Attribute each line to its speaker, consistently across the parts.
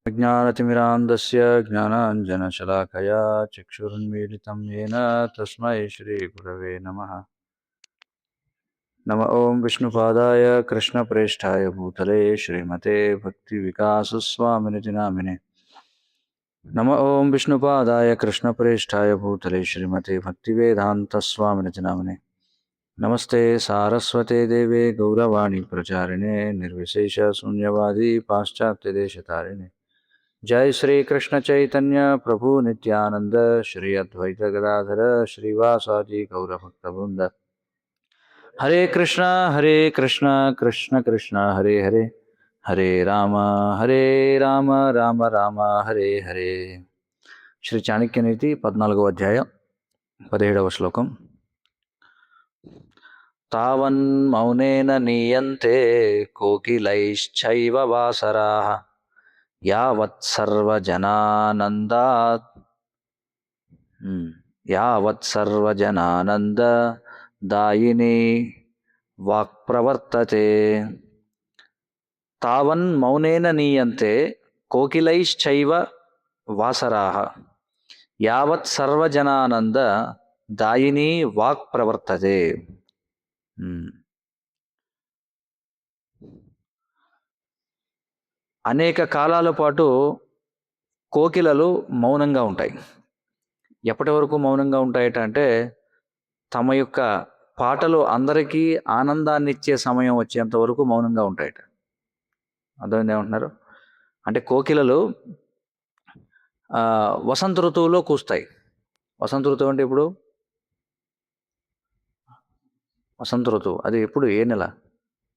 Speaker 1: ज्ञानतिमिरान्धस्य ज्ञानाञ्जनशलाकया चक्षुरुन्मीलितं येन तस्मै श्रीगुरवे नमः। नम ॐ विष्णुपादाय कृष्णप्रेष्ठाय भूतले श्रीमते भक्तिविकासस्वामिनिति नामिने। नम ॐ विष्णुपादाय कृष्णप्रेष्ठाय भूतले श्रीमते भक्तिवेदान्तस्वामिनिति नामिने। नमस्ते सारस्वते देवे गौरवाणी प्रचारिणे निर्विशेष शून्यवादी पाश्चात्यदेशतारिणे। जय श्री कृष्ण चैतन्य प्रभु नित्यानंद श्री अद्वैत गदाधर श्रीवासादि गौरभक्तवृंद। हरे कृष्णा कृष्ण कृष्ण हरे हरे, हरे राम राम राम हरे हरे। श्री चाणक्य नीति 14వ అధ్యాయం 17వ శ్లోకం। तावन्मौनेन नीयन्ते कोकिलैश्चैव वासराः यावत् सर्वजनानन्दात् दायिनी वाक्प्रवर्तते। तावन्मौनेन नीयन्ते कोकिलैश्चैव वासराः यावत् सर्वजनानन्द दायिनी वाक्प्रवर्तते। అనేక కాలాల పాటు కోకిలలు మౌనంగా ఉంటాయి. ఎప్పటి వరకు మౌనంగా ఉంటాయట అంటే తమ యొక్క పాటలు అందరికీ ఆనందాన్ని ఇచ్చే సమయం వచ్చేంత వరకు మౌనంగా ఉంటాయట. అర్థమైంది ఏమంటున్నారు అంటే కోకిలలు వసంత ఋతువులో కూస్తాయి. వసంత ఋతువు అంటే ఇప్పుడు వసంత ఋతువు అది ఎప్పుడు, ఏ నెల,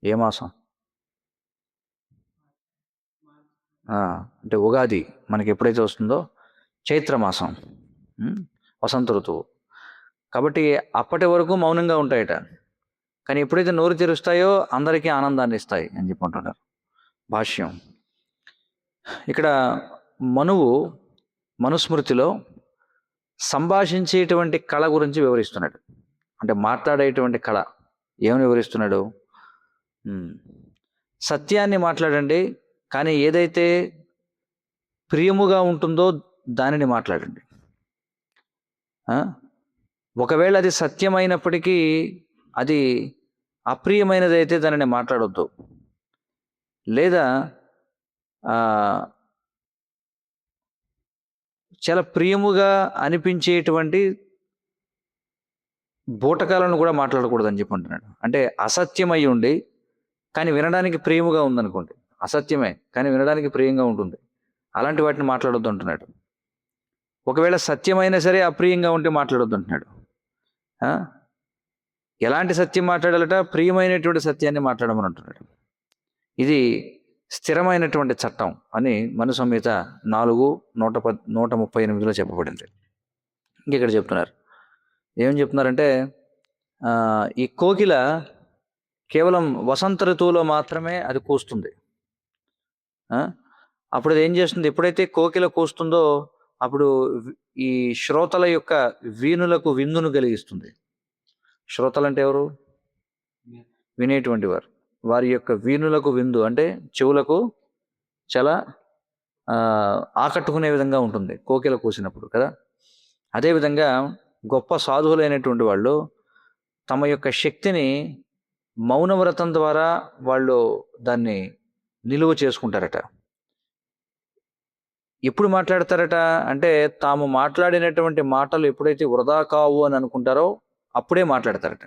Speaker 1: ఏ మాసం? అంటే ఉగాది మనకి ఎప్పుడైతే వస్తుందో చైత్రమాసం, వసంత ఋతువు. కాబట్టి అప్పటి వరకు మౌనంగా ఉంటాయట. కానీ ఎప్పుడైతే నోరు తెరుస్తాయో అందరికీ ఆనందాన్ని ఇస్తాయి అని చెప్పుకుంటున్నారు. భాష్యం. ఇక్కడ మనుస్మృతిలో సంభాషించేటువంటి కళ గురించి వివరిస్తున్నాడు. అంటే మాట్లాడేటువంటి కళ ఏమని వివరిస్తున్నాడు? సత్యాన్ని మాట్లాడండి, కానీ ఏదైతే ప్రియముగా ఉంటుందో దానిని మాట్లాడండి. ఒకవేళ అది సత్యమైనప్పటికీ అది అప్రియమైనదైతే దానిని మాట్లాడొద్దు. లేదా చాలా ప్రియముగా అనిపించేటువంటి బూటకాలను కూడా మాట్లాడకూడదని చెప్పి అంటున్నాడు. అంటే అసత్యమై ఉండి కానీ వినడానికి ప్రియముగా ఉందనుకోండి, అసత్యమే కానీ వినడానికి ప్రియంగా ఉంటుంది, అలాంటి వాటిని మాట్లాడొద్దు అంటున్నాడు. ఒకవేళ సత్యమైనా సరే అప్రియంగా ఉంటే మాట్లాడొద్దు అంటున్నాడు. ఎలాంటి సత్యం మాట్లాడాలట? ప్రియమైనటువంటి సత్యాన్ని మాట్లాడమని అంటున్నాడు. ఇది స్థిరమైనటువంటి చట్టం అని మను సంహిత 4:138 చెప్పబడింది. ఇంకెక్కడ చెప్తున్నారు, ఏమని చెప్తున్నారంటే ఈ కోకిల కేవలం వసంత ఋతువులో మాత్రమే అది కూస్తుంది. అప్పుడు అది ఏం చేస్తుంది? ఎప్పుడైతే కోకిల కూస్తుందో అప్పుడు ఈ శ్రోతల యొక్క వీణులకు విందును కలిగిస్తుంది. శ్రోతలు అంటే ఎవరు? వినేటువంటి వారు. వారి యొక్క వీణులకు విందు అంటే చెవులకు చాలా ఆకట్టుకునే విధంగా ఉంటుంది కోకిల కూసినప్పుడు కదా. అదేవిధంగా గొప్ప సాధువులైనటువంటి వాళ్ళు తమ యొక్క శక్తిని మౌనవ్రతం ద్వారా వాళ్ళు దాన్ని నిలువ చేసుకుంటారట. ఎప్పుడు మాట్లాడతారట అంటే తాము మాట్లాడినటువంటి మాటలు ఎప్పుడైతే వృధా కావు అని అనుకుంటారో అప్పుడే మాట్లాడతారట.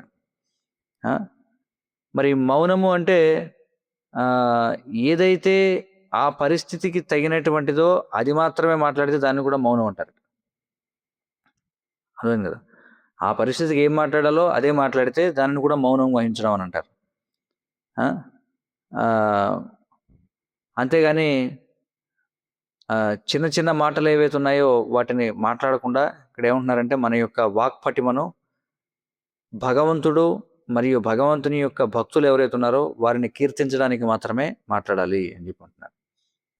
Speaker 1: మరి మౌనము అంటే ఏదైతే ఆ పరిస్థితికి తగినటువంటిదో అది మాత్రమే మాట్లాడితే దాన్ని కూడా మౌనం అంటారు. అర్థం కదా? ఆ పరిస్థితికి ఏం మాట్లాడాలో అదే మాట్లాడితే దానిని కూడా మౌనం వహించడం అని అంటారు. అంతేగాని చిన్న చిన్న మాటలు ఏవైతే ఉన్నాయో వాటిని మాట్లాడకుండా ఇక్కడ ఏమంటున్నారంటే మన యొక్క వాక్పటిమను భగవంతుడు మరియు భగవంతుని యొక్క భక్తులు ఎవరైతే ఉన్నారో వారిని కీర్తించడానికి మాత్రమే మాట్లాడాలి అని చెప్పుకుంటున్నారు.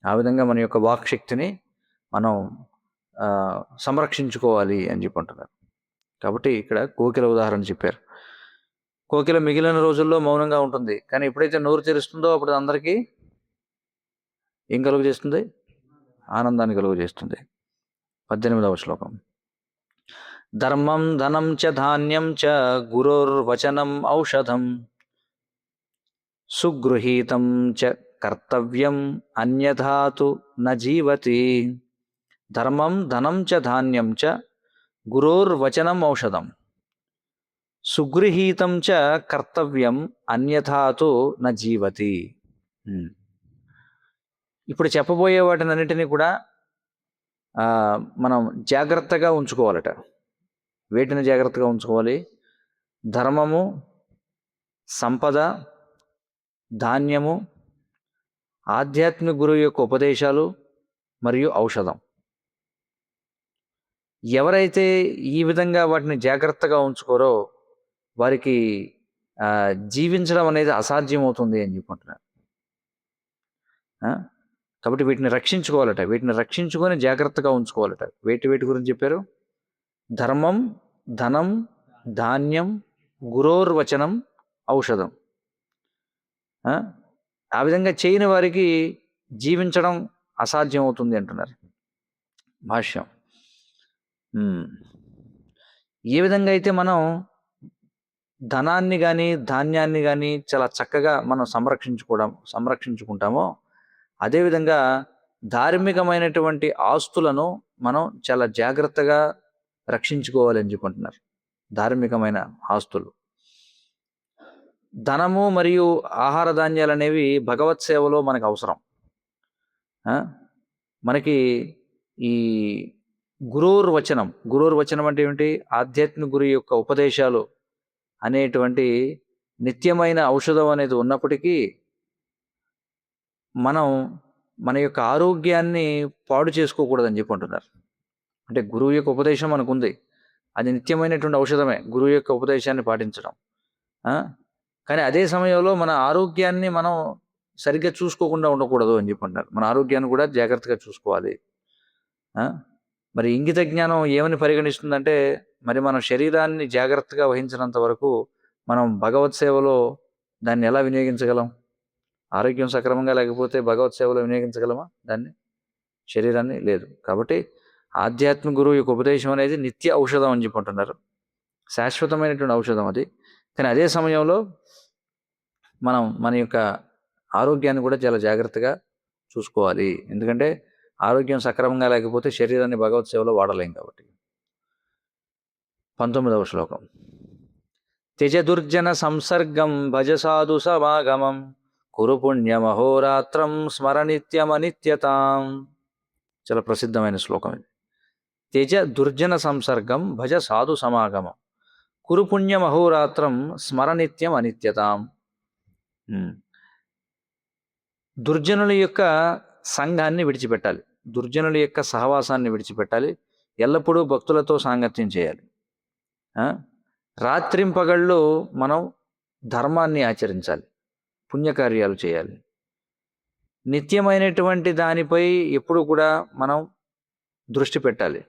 Speaker 1: ఆ విధంగా మన యొక్క వాక్ శక్తిని మనం సంరక్షించుకోవాలి అని చెప్పుకుంటున్నారు. కాబట్టి ఇక్కడ కోకిల ఉదాహరణ చెప్పారు. కోకిల మిగిలిన రోజుల్లో మౌనంగా ఉంటుంది, కానీ ఎప్పుడైతే నోరు తెరుస్తుందో అప్పుడు అందరికీ ఏం కలుగు చేస్తుంది? ఆనందాన్ని కలుగజేస్తుంది. 18వ శ్లోకం. ధర్మం ధనం చ ధాన్యం చ గురోర్వచనం ఔషధం సుగృహీతం చ కర్తవ్యం అన్యథా తు న జీవతి. ధర్మం ధనం చ ధాన్యం చ గురోర్వచనం ఔషధం సుగృహీతం చ కర్తవ్యం అన్యథా తు న జీవతి. ఇప్పుడు చెప్పబోయే వాటినన్నిటినీ కూడా మనం జాగ్రత్తగా ఉంచుకోవాలట. వేటిని జాగ్రత్తగా ఉంచుకోవాలి? ధర్మము, సంపద, ధాన్యము, ఆధ్యాత్మిక గురువు యొక్క ఉపదేశాలు మరియు ఔషధం. ఎవరైతే ఈ విధంగా వాటిని జాగ్రత్తగా ఉంచుకోరో వారికి జీవించడం అనేది అసాధ్యమవుతుంది అని చెప్పుకుంటున్నారు. కాబట్టి వీటిని రక్షించుకోవాలట. వీటిని రక్షించుకొని జాగ్రత్తగా ఉంచుకోవాలట. వేటి గురించి చెప్పారు? ధర్మం, ధనం, ధాన్యం, గురోర్వచనం, ఔషధం. ఆ విధంగా చేయని వారికి జీవించడం అసాధ్యం అవుతుంది అంటున్నారు. భాష్యం. ఏ విధంగా అయితే మనం ధనాన్ని కానీ ధాన్యాన్ని కానీ చాలా చక్కగా మనం సంరక్షించుకుంటామో అదేవిధంగా ధార్మికమైనటువంటి ఆస్తులను మనం చాలా జాగ్రత్తగా రక్షించుకోవాలని చెప్పుకుంటున్నారు. ధార్మికమైన ఆస్తులు, ధనము మరియు ఆహార ధాన్యాలు అనేవి భగవత్ సేవలో మనకు అవసరం. మనకి ఈ గురోర్వచనం అంటే ఏమిటి? ఆధ్యాత్మిక గురువు యొక్క ఉపదేశాలు అనేటువంటి నిత్యమైన ఔషధం అనేది ఉన్నప్పటికీ మనం మన యొక్క ఆరోగ్యాన్ని పాడు చేసుకోకూడదని చెప్పి అంటున్నారు. అంటే గురువు యొక్క ఉపదేశం మనకుంది, అది నిత్యమైనటువంటి ఔషధమే, గురువు యొక్క ఉపదేశాన్ని పాటించడం. కానీ అదే సమయంలో మన ఆరోగ్యాన్ని మనం సరిగ్గా చూసుకోకుండా ఉండకూడదు అని చెప్పి అంటారు. మన ఆరోగ్యాన్ని కూడా జాగ్రత్తగా చూసుకోవాలి. మరి ఇంగిత జ్ఞానం ఏమని పరిగణిస్తుందంటే, మరి మన శరీరాన్ని జాగ్రత్తగా వహించినంత వరకు మనం భగవత్ సేవలో దాన్ని ఎలా వినియోగించగలం? ఆరోగ్యం సక్రమంగా లేకపోతే భగవత్ సేవలో వినియోగించగలమా దాన్ని, శరీరాన్ని? లేదు. కాబట్టి ఆధ్యాత్మిక గురువు యొక్క ఉపదేశం అనేది నిత్య ఔషధం అని చెప్పుకుంటున్నారు. శాశ్వతమైనటువంటి ఔషధం అది. కానీ అదే సమయంలో మనం మన యొక్క ఆరోగ్యాన్ని కూడా చాలా జాగ్రత్తగా చూసుకోవాలి. ఎందుకంటే ఆరోగ్యం సక్రమంగా లేకపోతే శరీరాన్ని భగవత్ సేవలో వాడలేం కాబట్టి. 19వ శ్లోకం. త్యజ దుర్జన సంసర్గం భజ సాధు సమాగమం కురు పుణ్యమహోరాత్రం స్మర నిత్యమనిత్యతాం. చాలా ప్రసిద్ధమైన శ్లోకం ఇది. త్యజ దుర్జన సంసర్గం భజ సాధు సమాగమం కురు పుణ్యమహోరాత్రం స్మర నిత్యం అనిత్యతాం. దుర్జనుల యొక్క సంఘాన్ని విడిచిపెట్టాలి, దుర్జనుల యొక్క సహవాసాన్ని విడిచిపెట్టాలి, ఎల్లప్పుడూ భక్తులతో సాంగత్యం చేయాలి. రాత్రింపగళ్ళు మనం ధర్మాన్ని ఆచరించాలి, పుణ్యకార్యాలు చేయాలి. నిత్యమైనటువంటి దానిపై ఎప్పుడు కూడా మనం దృష్టి పెట్టాలి.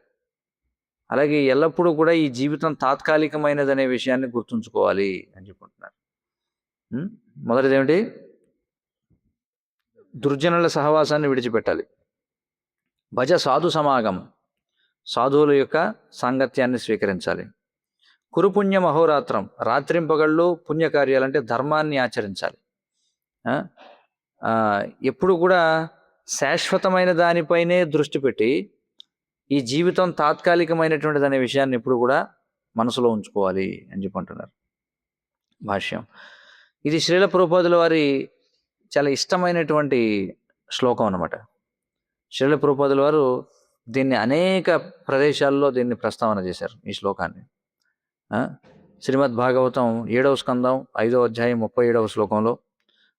Speaker 1: అలాగే ఎల్లప్పుడూ కూడా ఈ జీవితం తాత్కాలికమైనదనే విషయాన్ని గుర్తుంచుకోవాలి అని చెప్పుకుంటున్నారు. మొదటిది ఏమిటి? దుర్జనుల సహవాసాన్ని విడిచిపెట్టాలి. భజ సాధు సమాగం, సాధువుల యొక్క సాంగత్యాన్ని స్వీకరించాలి. కురుపుణ్యం అహోరాత్రం, రాత్రింపగళ్ళు పుణ్యకార్యాలంటే ధర్మాన్ని ఆచరించాలి. ఎప్పుడు కూడా శాశ్వతమైన దానిపైనే దృష్టి పెట్టి ఈ జీవితం తాత్కాలికమైనటువంటిది అనే విషయాన్ని ఎప్పుడు కూడా మనసులో ఉంచుకోవాలి అని చెప్పుకుంటున్నారు. భాష్యం. ఇది శ్రీల ప్రభుపాదుల వారి చాలా ఇష్టమైనటువంటి శ్లోకం అన్నమాట. శ్రీల ప్రభుపాదుల వారు దీన్ని అనేక ప్రదేశాల్లో దీన్ని ప్రస్తావన చేశారు, ఈ శ్లోకాన్ని. శ్రీమద్ భాగవతం 7వ స్కందం 5వ అధ్యాయం 37వ శ్లోకంలో,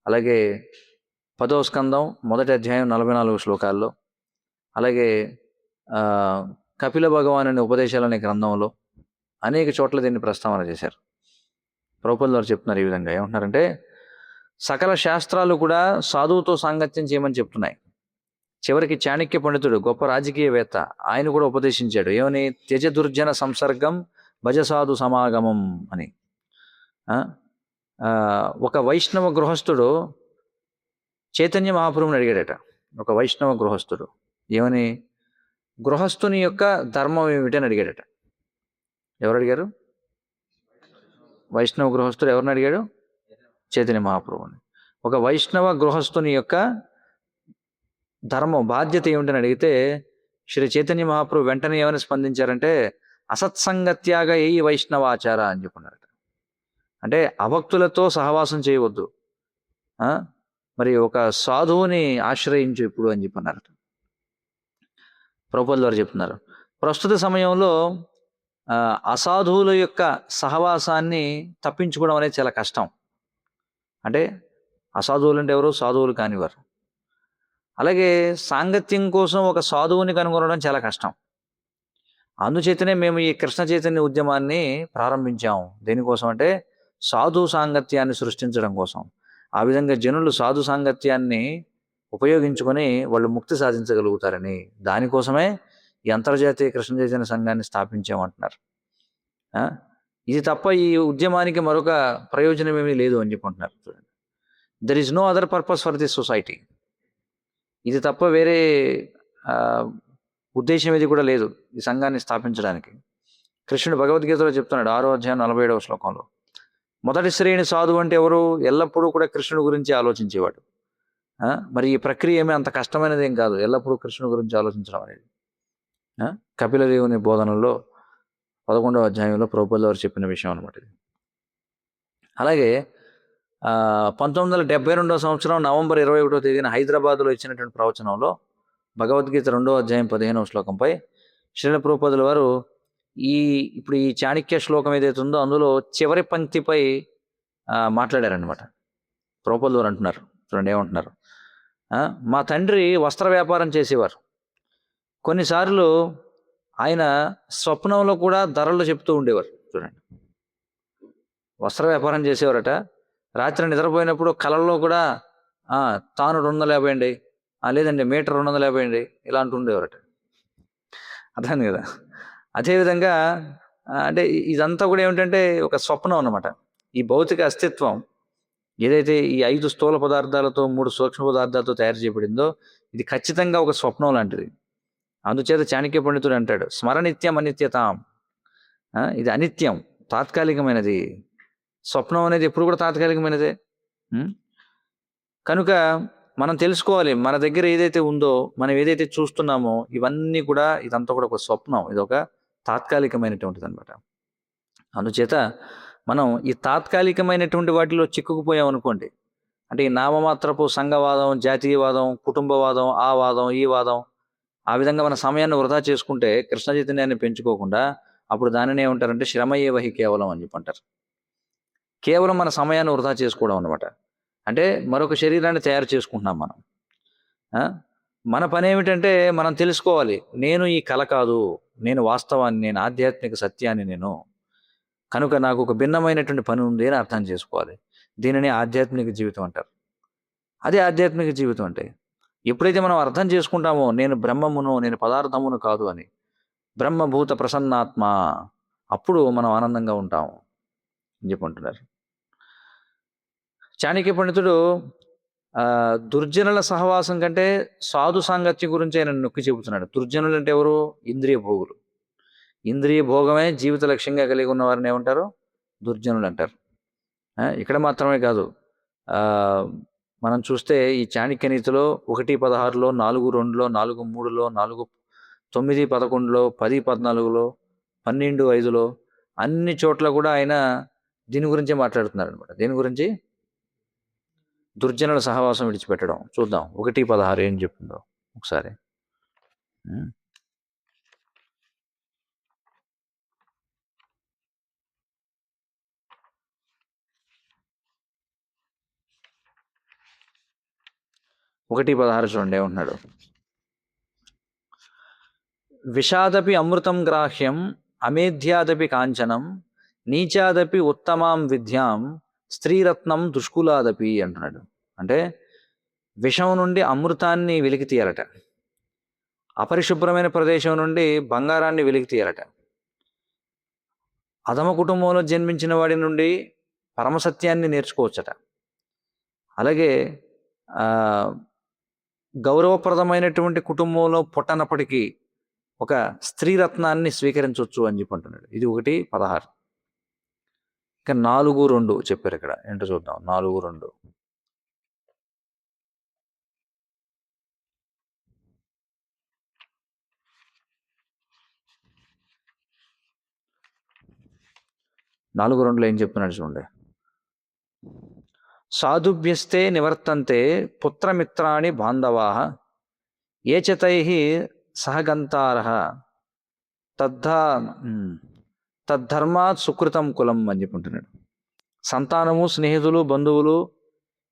Speaker 1: అలాగే 10వ స్కందం 1వ అధ్యాయం 44 శ్లోకాల్లో, అలాగే కపిల భగవాన్ అనే ఉపదేశాలు అనే గ్రంథంలో అనేక చోట్ల దీన్ని ప్రస్తావన చేశారు. ప్రభుపాదుల వారు చెప్తున్నారు ఈ విధంగా. ఏమంటున్నారంటే, సకల శాస్త్రాలు కూడా సాధువుతో సాంగత్యం చేయమని చెప్తున్నాయి. చివరికి చాణక్య పండితుడు, గొప్ప రాజకీయవేత్త, ఆయన కూడా ఉపదేశించాడు. ఏమని? త్యజ దుర్జన సంసర్గం భజ సాధు సమాగమం అని. ఒక వైష్ణవ గృహస్థుడు చైతన్య మహాప్రభుని అడిగాడట. ఒక వైష్ణవ గృహస్థుడు ఏమని? గృహస్థుని యొక్క ధర్మం ఏమిటని అడిగాడట. ఎవరు అడిగారు? వైష్ణవ గృహస్థుడు ఎవరిని అడిగాడు? చైతన్య మహాప్రభుని. ఒక వైష్ణవ గృహస్థుని యొక్క ధర్మం, బాధ్యత ఏమిటని అడిగితే శ్రీ చైతన్య మహాప్రభు వెంటనే ఏమని స్పందించారంటే, అసత్సంగత్యాగ ఏ వైష్ణవాచార అని చెప్పుకున్నారట. అంటే అభక్తులతో సహవాసం చేయవద్దు, మరి ఒక సాధువుని ఆశ్రయించు ఇప్పుడు అని చెప్పన్నారట. ప్రభుపాదుల వారు చెప్తున్నారు, ప్రస్తుత సమయంలో అసాధువుల యొక్క సహవాసాన్ని తప్పించుకోవడం అనేది చాలా కష్టం. అంటే అసాధువులు అంటే ఎవరు? సాధువులు కానివారు. అలాగే సాంగత్యం కోసం ఒక సాధువుని కనుగొనడం చాలా కష్టం. అందుచేతనే మేము ఈ కృష్ణ చైతన్య ఉద్యమాన్ని ప్రారంభించాము. దేనికోసం అంటే సాధు సాంగత్యాన్ని సృష్టించడం కోసం. ఆ విధంగా జనులు సాధు సాంగత్యాన్ని ఉపయోగించుకొని వాళ్ళు ముక్తి సాధించగలుగుతారని, దానికోసమే ఈ అంతర్జాతీయ కృష్ణ చైతన్య సంఘాన్ని స్థాపించామంటున్నారు. ఇది తప్ప ఈ ఉద్యమానికి మరొక ప్రయోజనం ఏమీ లేదు అని చెప్పుకుంటున్నారు. There is no other purpose for this society. ఇది తప్ప వేరే ఉద్దేశం ఏది కూడా లేదు ఈ సంఘాన్ని స్థాపించడానికి. కృష్ణుడు భగవద్గీతలో చెప్తున్నాడు 6వ అధ్యాయం 47వ శ్లోకంలో, మొదటి శ్రేణి సాధువు అంటే ఎవరు? ఎల్లప్పుడూ కూడా కృష్ణుడి గురించి ఆలోచించేవాడు. మరి ఈ ప్రక్రియ ఏమీ అంత కష్టమైనది ఏం కాదు, ఎల్లప్పుడూ కృష్ణుడి గురించి ఆలోచించడం అనేది. కపిలదేవుని బోధనలో 11వ అధ్యాయంలో ప్రభుపాదుల వారు చెప్పిన విషయం అనమాట ఇది. అలాగే 1972వ సంవత్సరం నవంబర్ 21వ తేదీన హైదరాబాద్లో ఇచ్చినటువంటి ప్రవచనంలో భగవద్గీత 2వ అధ్యాయం 15వ శ్లోకంపై శ్రీల ప్రభుపాదుల వారు ఇప్పుడు ఈ చాణక్య శ్లోకం ఏదైతే ఉందో అందులో చివరి పంక్తిపై మాట్లాడారనమాట. ప్రభుపాదుల వారు అంటున్నారు, చూడండి ఏమంటున్నారు. మా తండ్రి వస్త్ర వ్యాపారం చేసేవారు. కొన్నిసార్లు ఆయన స్వప్నంలో కూడా ధరలు చెప్తూ ఉండేవారు. చూడండి, వస్త్ర వ్యాపారం చేసేవారట. రాత్రి నిద్రపోయినప్పుడు కళల్లో కూడా తాను 250 అండి, లేదండి మీటర్ 250 అండి, ఇలా అంటుండేవారట. అర్థం కదా. అదేవిధంగా అంటే ఇదంతా కూడా ఏమిటంటే ఒక స్వప్నం అన్నమాట. ఈ భౌతిక అస్తిత్వం ఏదైతే ఈ 5 స్థూల పదార్థాలతో 3 సూక్ష్మ పదార్థాలతో తయారు చేయబడిందో ఇది ఖచ్చితంగా ఒక స్వప్నం లాంటిది. అందుచేత చాణక్య పండితుడు అంటాడు, స్మరనిత్యం అనిత్యతాం. ఇది అనిత్యం, తాత్కాలికమైనది. స్వప్నం అనేది ఎప్పుడు కూడా తాత్కాలికమైనదే. కనుక మనం తెలుసుకోవాలి, మన దగ్గర ఏదైతే ఉందో, మనం ఏదైతే చూస్తున్నామో ఇవన్నీ కూడా ఇదంతా కూడా ఒక స్వప్నం, ఇది ఒక తాత్కాలికమైనటువంటిది అనమాట. అందుచేత మనం ఈ తాత్కాలికమైనటువంటి వాటిలో చిక్కుకుపోయాం అనుకోండి, అంటే ఈ నామమాత్రపు సంఘవాదం, జాతీయవాదం, కుటుంబవాదం, ఆ వాదం, ఈ వాదం, ఆ విధంగా మన సమయాన్ని వృధా చేసుకుంటే కృష్ణ చైతన్యాన్ని పెంచుకోకుండా అప్పుడు దానిని ఏమంటారంటే శ్రమయే వహి కేవలం అని చెప్పంటారు. కేవలం మన సమయాన్ని వృధా చేసుకోవడం అనమాట. అంటే మరొక శరీరాన్ని తయారు చేసుకుంటున్నాం మనం. మన పని ఏమిటంటే మనం తెలుసుకోవాలి, నేను ఈ కళ కాదు, నేను వాస్తవాన్ని, నేను ఆధ్యాత్మిక సత్యాన్ని, నేను కనుక నాకు ఒక భిన్నమైనటువంటి పని ఉంది అని అర్థం చేసుకోవాలి. దీనిని ఆధ్యాత్మిక జీవితం అంటారు. అదే ఆధ్యాత్మిక జీవితం అంటే ఎప్పుడైతే మనం అర్థం చేసుకుంటామో నేను బ్రహ్మమును, నేను పదార్థమును కాదు అని, బ్రహ్మభూత ప్రసన్నాత్మ, అప్పుడు మనం ఆనందంగా ఉంటాము అని చెప్పుకుంటున్నారు. చాణక్య పండితుడు దుర్జనుల సహవాసం కంటే సాధు సాంగత్యం గురించి ఆయన నొక్కి చెబుతున్నాడు. దుర్జనులు అంటే ఎవరు? ఇంద్రియ భోగులు. ఇంద్రియ భోగమే జీవిత లక్ష్యంగా కలిగి ఉన్న వారిని ఏమంటారు? దుర్జనులు అంటారు. ఇక్కడ మాత్రమే కాదు, మనం చూస్తే ఈ చాణక్య నీతిలో 1:16లో, 4:2లో, 4:3లో, 4:9-11లో, 10:14లో, 12:5లో అన్ని చోట్ల కూడా ఆయన దీని గురించే మాట్లాడుతున్నారు అనమాట. దీని గురించి దుర్జనుల సహవాసం విడిచిపెట్టడం. చూద్దాం 1:16 ఏం చెప్తుందో ఒకసారి. 1:16 చూడండి ఏమంటున్నాడు. విషాదపి అమృతం గ్రాహ్యం అమేధ్యాదపి కాంచనం నీచాదపి ఉత్తమాం విద్యాం స్త్రీరత్నం దుష్కులాదపి అంటున్నాడు. అంటే విషం నుండి అమృతాన్ని వెలికి తీయాలట, అపరిశుభ్రమైన ప్రదేశం నుండి బంగారాన్ని వెలికి తీయాలట, అధమ కుటుంబంలో జన్మించిన వాడి నుండి పరమసత్యాన్ని నేర్చుకోవచ్చట. అలాగే గౌరవప్రదమైనటువంటి కుటుంబంలో పుట్టనప్పటికీ ఒక స్త్రీరత్నాన్ని స్వీకరించవచ్చు అని చెప్పి అంటున్నాడు. ఇది 1:16. ఇంకా 4:2 చెప్పారు ఇక్కడ. ఏంటో చూద్దాం. 4:2 4:2లో ఏం చెప్తున్నాడు చూడండి. సాధుభ్యస్తే నివర్తంతే పుత్రమిత్రాణి బాంధవాః ఏ చ తైః సహగంతారః తద్ధర్మాత్ సుకృతం కులం అని చెప్పుంటున్నాడు. సంతానము, స్నేహితులు, బంధువులు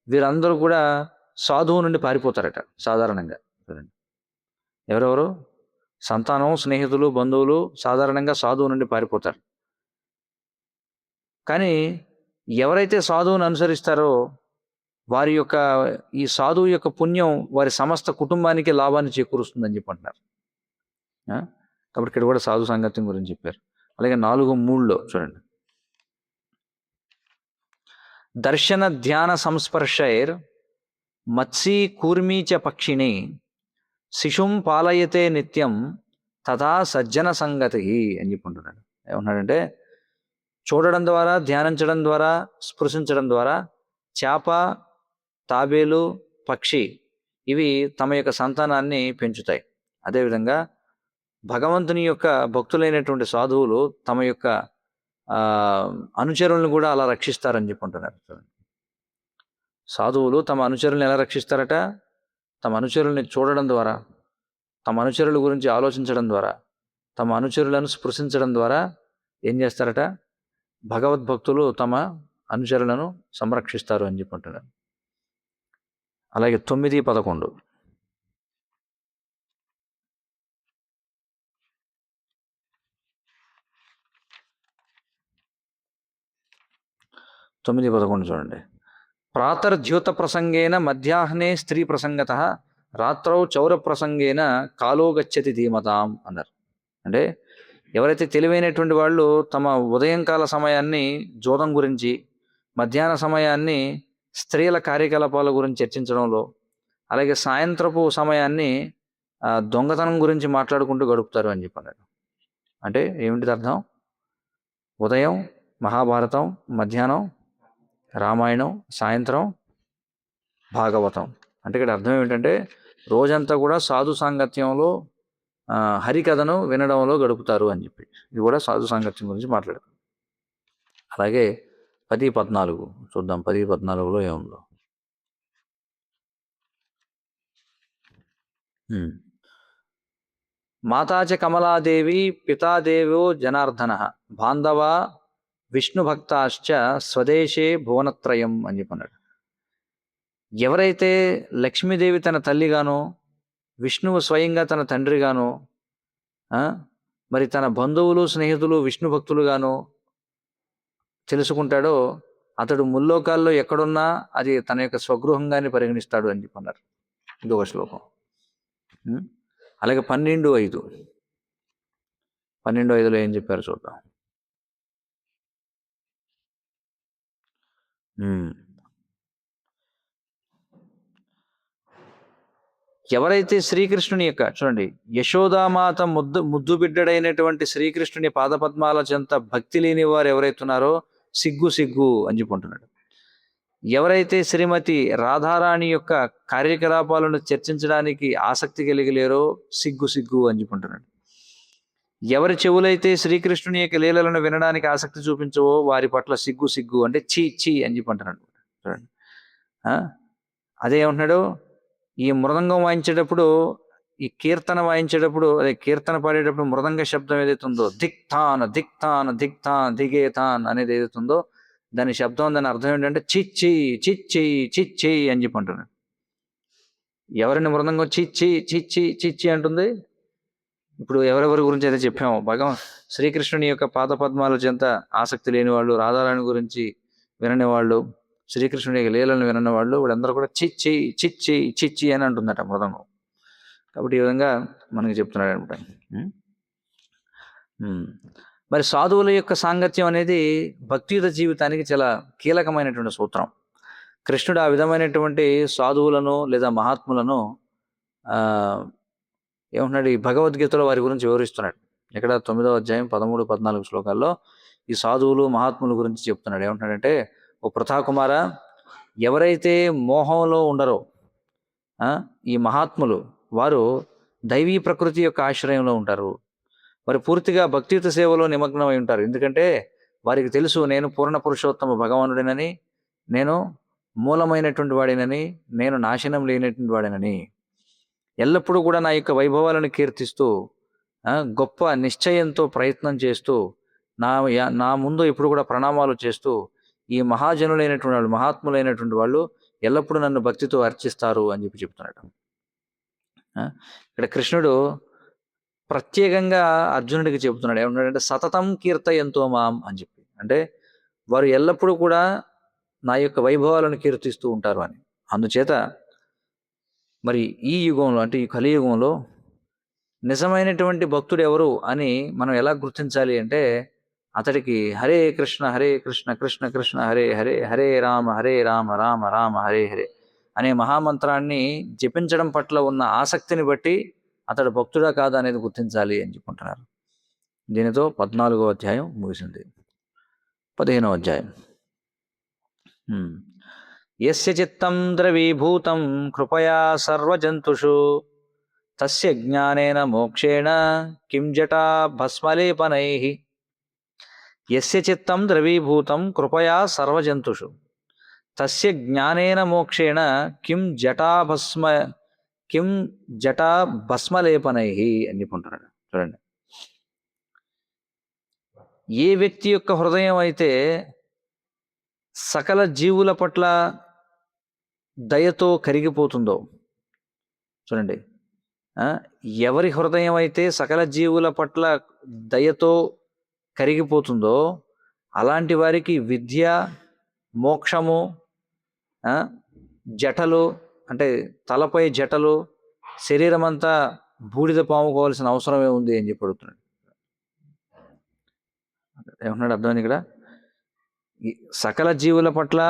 Speaker 1: వీరందరూ కూడా సాధువు నుండి పారిపోతారట సాధారణంగా. ఎవరెవరు? సంతానం, స్నేహితులు, బంధువులు సాధారణంగా సాధువు నుండి పారిపోతారు. కానీ ఎవరైతే సాధువుని అనుసరిస్తారో వారి యొక్క ఈ సాధువు యొక్క పుణ్యం వారి సమస్త కుటుంబానికి లాభాన్ని చేకూరుస్తుందని చెప్పి అంటున్నారు. కాబట్టి ఇక్కడ కూడా సాధు సాంగత్యం గురించి చెప్పారు. అలాగే 4:3లో చూడండి. దర్శన ధ్యాన సంస్పర్శైర్ మత్సీ కూర్మీ చ పక్షిణి శిశుం పాలయతే నిత్యం తథా సజ్జన సంగతి అని చెప్పుకుంటున్నాడు. ఏమన్నాడంటే చూడడం ద్వారా, ధ్యానించడం ద్వారా, స్పృశించడం ద్వారా చేప, తాబేలు, పక్షి ఇవి తమ యొక్క సంతానాన్ని పెంచుతాయి. అదేవిధంగా భగవంతుని యొక్క భక్తులైనటువంటి సాధువులు తమ యొక్క అనుచరులను కూడా అలా రక్షిస్తారని చెప్పుకుంటున్నారు. సాధువులు తమ అనుచరులను ఎలా రక్షిస్తారట? తమ అనుచరుల్ని చూడడం ద్వారా, తమ అనుచరుల గురించి ఆలోచించడం ద్వారా, తమ అనుచరులను స్పృశించడం ద్వారా ఏం చేస్తారట? భగవద్భక్తులు తమ అనుచరులను సంరక్షిస్తారు అని చెప్పుకుంటున్నారు. అలాగే 9:11 చూడండి. ప్రాతర్ద్యూత ప్రసంగేన మధ్యాహ్నే స్త్రీ ప్రసంగత రాత్రౌ చౌర ప్రసంగేన కాలో గచ్చతి ధీమతాం అన్నారు. అంటే ఎవరైతే తెలివైనటువంటి వాళ్ళు తమ ఉదయంకాల సమయాన్ని జోదం గురించి, మధ్యాహ్న సమయాన్ని స్త్రీల కార్యకలాపాల గురించి చర్చించడంలో, అలాగే సాయంత్రపు సమయాన్ని దొంగతనం గురించి మాట్లాడుకుంటూ గడుపుతారు అని చెప్పారు. అంటే ఏమిటి అర్థం? ఉదయం మహాభారతం, మధ్యాహ్నం రామాయణం, సాయంత్రం భాగవతం. అంటే ఇక్కడ అర్థం ఏమిటంటే రోజంతా కూడా సాధు సాంగత్యంలో హరికథను వినడంలో గడుపుతారు అని చెప్పి. ఇది కూడా సాధు సాంగత్యం గురించి మాట్లాడతారు. అలాగే 10:14 చూద్దాం. 10:14లో ఏముందో. మాతాచ కమలాదేవి పితాదేవో జనార్దన బాంధవ విష్ణుభక్తాశ్చ స్వదేశే భువనత్రయం అని చెప్పన్నాడు. ఎవరైతే లక్ష్మీదేవి తన తల్లిగానో, విష్ణువు స్వయంగా తన తండ్రిగానో, మరి తన బంధువులు, స్నేహితులు విష్ణు భక్తులుగానో తెలుసుకుంటాడో అతడు ముల్లోకాల్లో ఎక్కడున్నా అది తన యొక్క స్వగృహంగానే పరిగణిస్తాడు అని చెప్పన్నారు. ఇంకొక శ్లోకం. అలాగే 12:5లో ఏం చెప్పారు చూద్దాం. ఎవరైతే శ్రీకృష్ణుని యొక్క చూడండి యశోదామాత ముద్దు బిడ్డడైనటువంటి శ్రీకృష్ణుని పాదపద్మాల చెంత భక్తి లేని వారు ఎవరైతున్నారో సిగ్గు సిగ్గు అని చెప్పుకుంటున్నాడు. ఎవరైతే శ్రీమతి రాధారాణి యొక్క కార్యకలాపాలను చర్చించడానికి ఆసక్తి కలిగలేరో సిగ్గు సిగ్గు అని చెప్పుకుంటున్నాడు. ఎవరి చెవులైతే శ్రీకృష్ణుని యొక్క లీలలను వినడానికి ఆసక్తి చూపించవో వారి పట్ల సిగ్గు సిగ్గు అంటే చీ చీ అని చెప్పుకుంటున్నాడు. చూడండి. అదే ఏమంటున్నాడు? ఈ మృదంగం వాయించేటప్పుడు, ఈ కీర్తన వాయించేటప్పుడు, అదే కీర్తన పాడేటప్పుడు మృదంగ శబ్దం ఏదైతే ఉందో దిక్తాన్ దిక్తాన్ దిక్తాన్ దిగేతాన్ అనేది ఏదైతే ఉందో దాని శబ్దం, దాని అర్థం ఏంటంటే చిచ్చి చిచ్చి చిచ్చి అని చెప్పి అంటున్నాడు. ఎవరిని మృదంగం చిచ్చి చిచ్చి చిచ్చి అంటుంది? ఇప్పుడు ఎవరెవరి గురించి అయితే చెప్పాము, శ్రీకృష్ణుని యొక్క పాదపద్మాల చెంత ఆసక్తి లేని వాళ్ళు, రాధారాణి గురించి వినని వాళ్ళు, శ్రీకృష్ణుడి యొక్క లీలను వినని వాళ్ళు వీళ్ళందరూ కూడా చిచ్చి చిచ్చి చిచ్చి అని అంటుందట మృదంగం. కాబట్టి ఈ విధంగా మనకి చెప్తున్నాడు అనమాట. మరి సాధువుల యొక్క సాంగత్యం అనేది భక్తియుత జీవితానికి చాలా కీలకమైనటువంటి సూత్రం. కృష్ణుడు ఆ విధమైనటువంటి సాధువులను లేదా మహాత్ములను ఆ, ఏమంటున్నాడు, ఈ భగవద్గీతలో వారి గురించి వివరిస్తున్నాడు. ఇక్కడ 9వ అధ్యాయం 13, 14 శ్లోకాల్లో ఈ సాధువులు మహాత్ముల గురించి చెప్తున్నాడు. ఏమంటున్నాడంటే, ఓ పృథాకుమార, ఎవరైతే మోహంలో ఉండరో ఈ మహాత్ములు వారు దైవీ ప్రకృతి యొక్క ఆశ్రయంలో ఉంటారు. వారు పూర్తిగా భక్తియుత సేవలో నిమగ్నమై ఉంటారు. ఎందుకంటే వారికి తెలుసు, నేను పూర్ణ పురుషోత్తమ భగవానుడినని, నేను మూలమైనటువంటి వాడినని, నేను నాశనం లేనటువంటి వాడినని. ఎల్లప్పుడూ కూడా నా యొక్క వైభవాలను కీర్తిస్తూ గొప్ప నిశ్చయంతో ప్రయత్నం చేస్తూ నా ముందు ఇప్పుడు కూడా ప్రణామాలు చేస్తూ ఈ మహాజనులైనటువంటి వాళ్ళు, మహాత్ములైనటువంటి వాళ్ళు ఎల్లప్పుడూ నన్ను భక్తితో అర్చిస్తారు అని చెప్తున్నాడు. ఇక్కడ కృష్ణుడు ప్రత్యేకంగా అర్జునుడికి చెబుతున్నాడు. ఏమన్నాడంటే, సతతం కీర్తయంతో మాం అని చెప్పి. అంటే వారు ఎల్లప్పుడూ కూడా నా యొక్క వైభవాలను కీర్తిస్తూ ఉంటారు అని. అందుచేత మరి ఈ యుగంలో, అంటే ఈ కలియుగంలో నిజమైనటువంటి భక్తుడు ఎవరు అని మనం ఎలా గుర్తించాలి అంటే, అతడికి హరే కృష్ణ కృష్ణ కృష్ణ హరే హరే, హరే రామ రామ రామ హరే హరే అనే మహామంత్రాన్ని జపించడం పట్ల ఉన్న ఆసక్తిని బట్టి అతడు భక్తుడా కాదా అనేది గుర్తించాలి అని చెప్పుకుంటున్నారు. దీనితో 14వ అధ్యాయం ముగిసింది. 15వ అధ్యాయం. యస్య చిత్తం ద్రవీభూతం కృపయా సర్వజంతుషు తస్య జ్ఞానేన మోక్షేణ కిం జటా భస్మలేపనైః. యస్య చిత్తం ద్రవీభూతం కృపయా సర్వజంతుషు తస్య జ్ఞానేన మోక్షేణ కిం జటా భస్మలేపనైః అని చెప్పుకుంటున్నాడు. చూడండి, ఏ వ్యక్తి యొక్క హృదయం అయితే సకల జీవుల పట్ల దయతో కరిగిపోతుందో, చూడండి, ఎవరి హృదయం అయితే సకల జీవుల పట్ల దయతో కరిగిపోతుందో అలాంటి వారికి విద్య, మోక్షము, జటలు అంటే తలపై జటలు, శరీరం అంతా బూడిద పాముకోవాల్సిన అవసరమే ఉంది అని చెప్పి అడుగుతున్నాడు. ఏమంటున్నాడు అర్థమైంది ఇక్కడ? సకల జీవుల పట్ల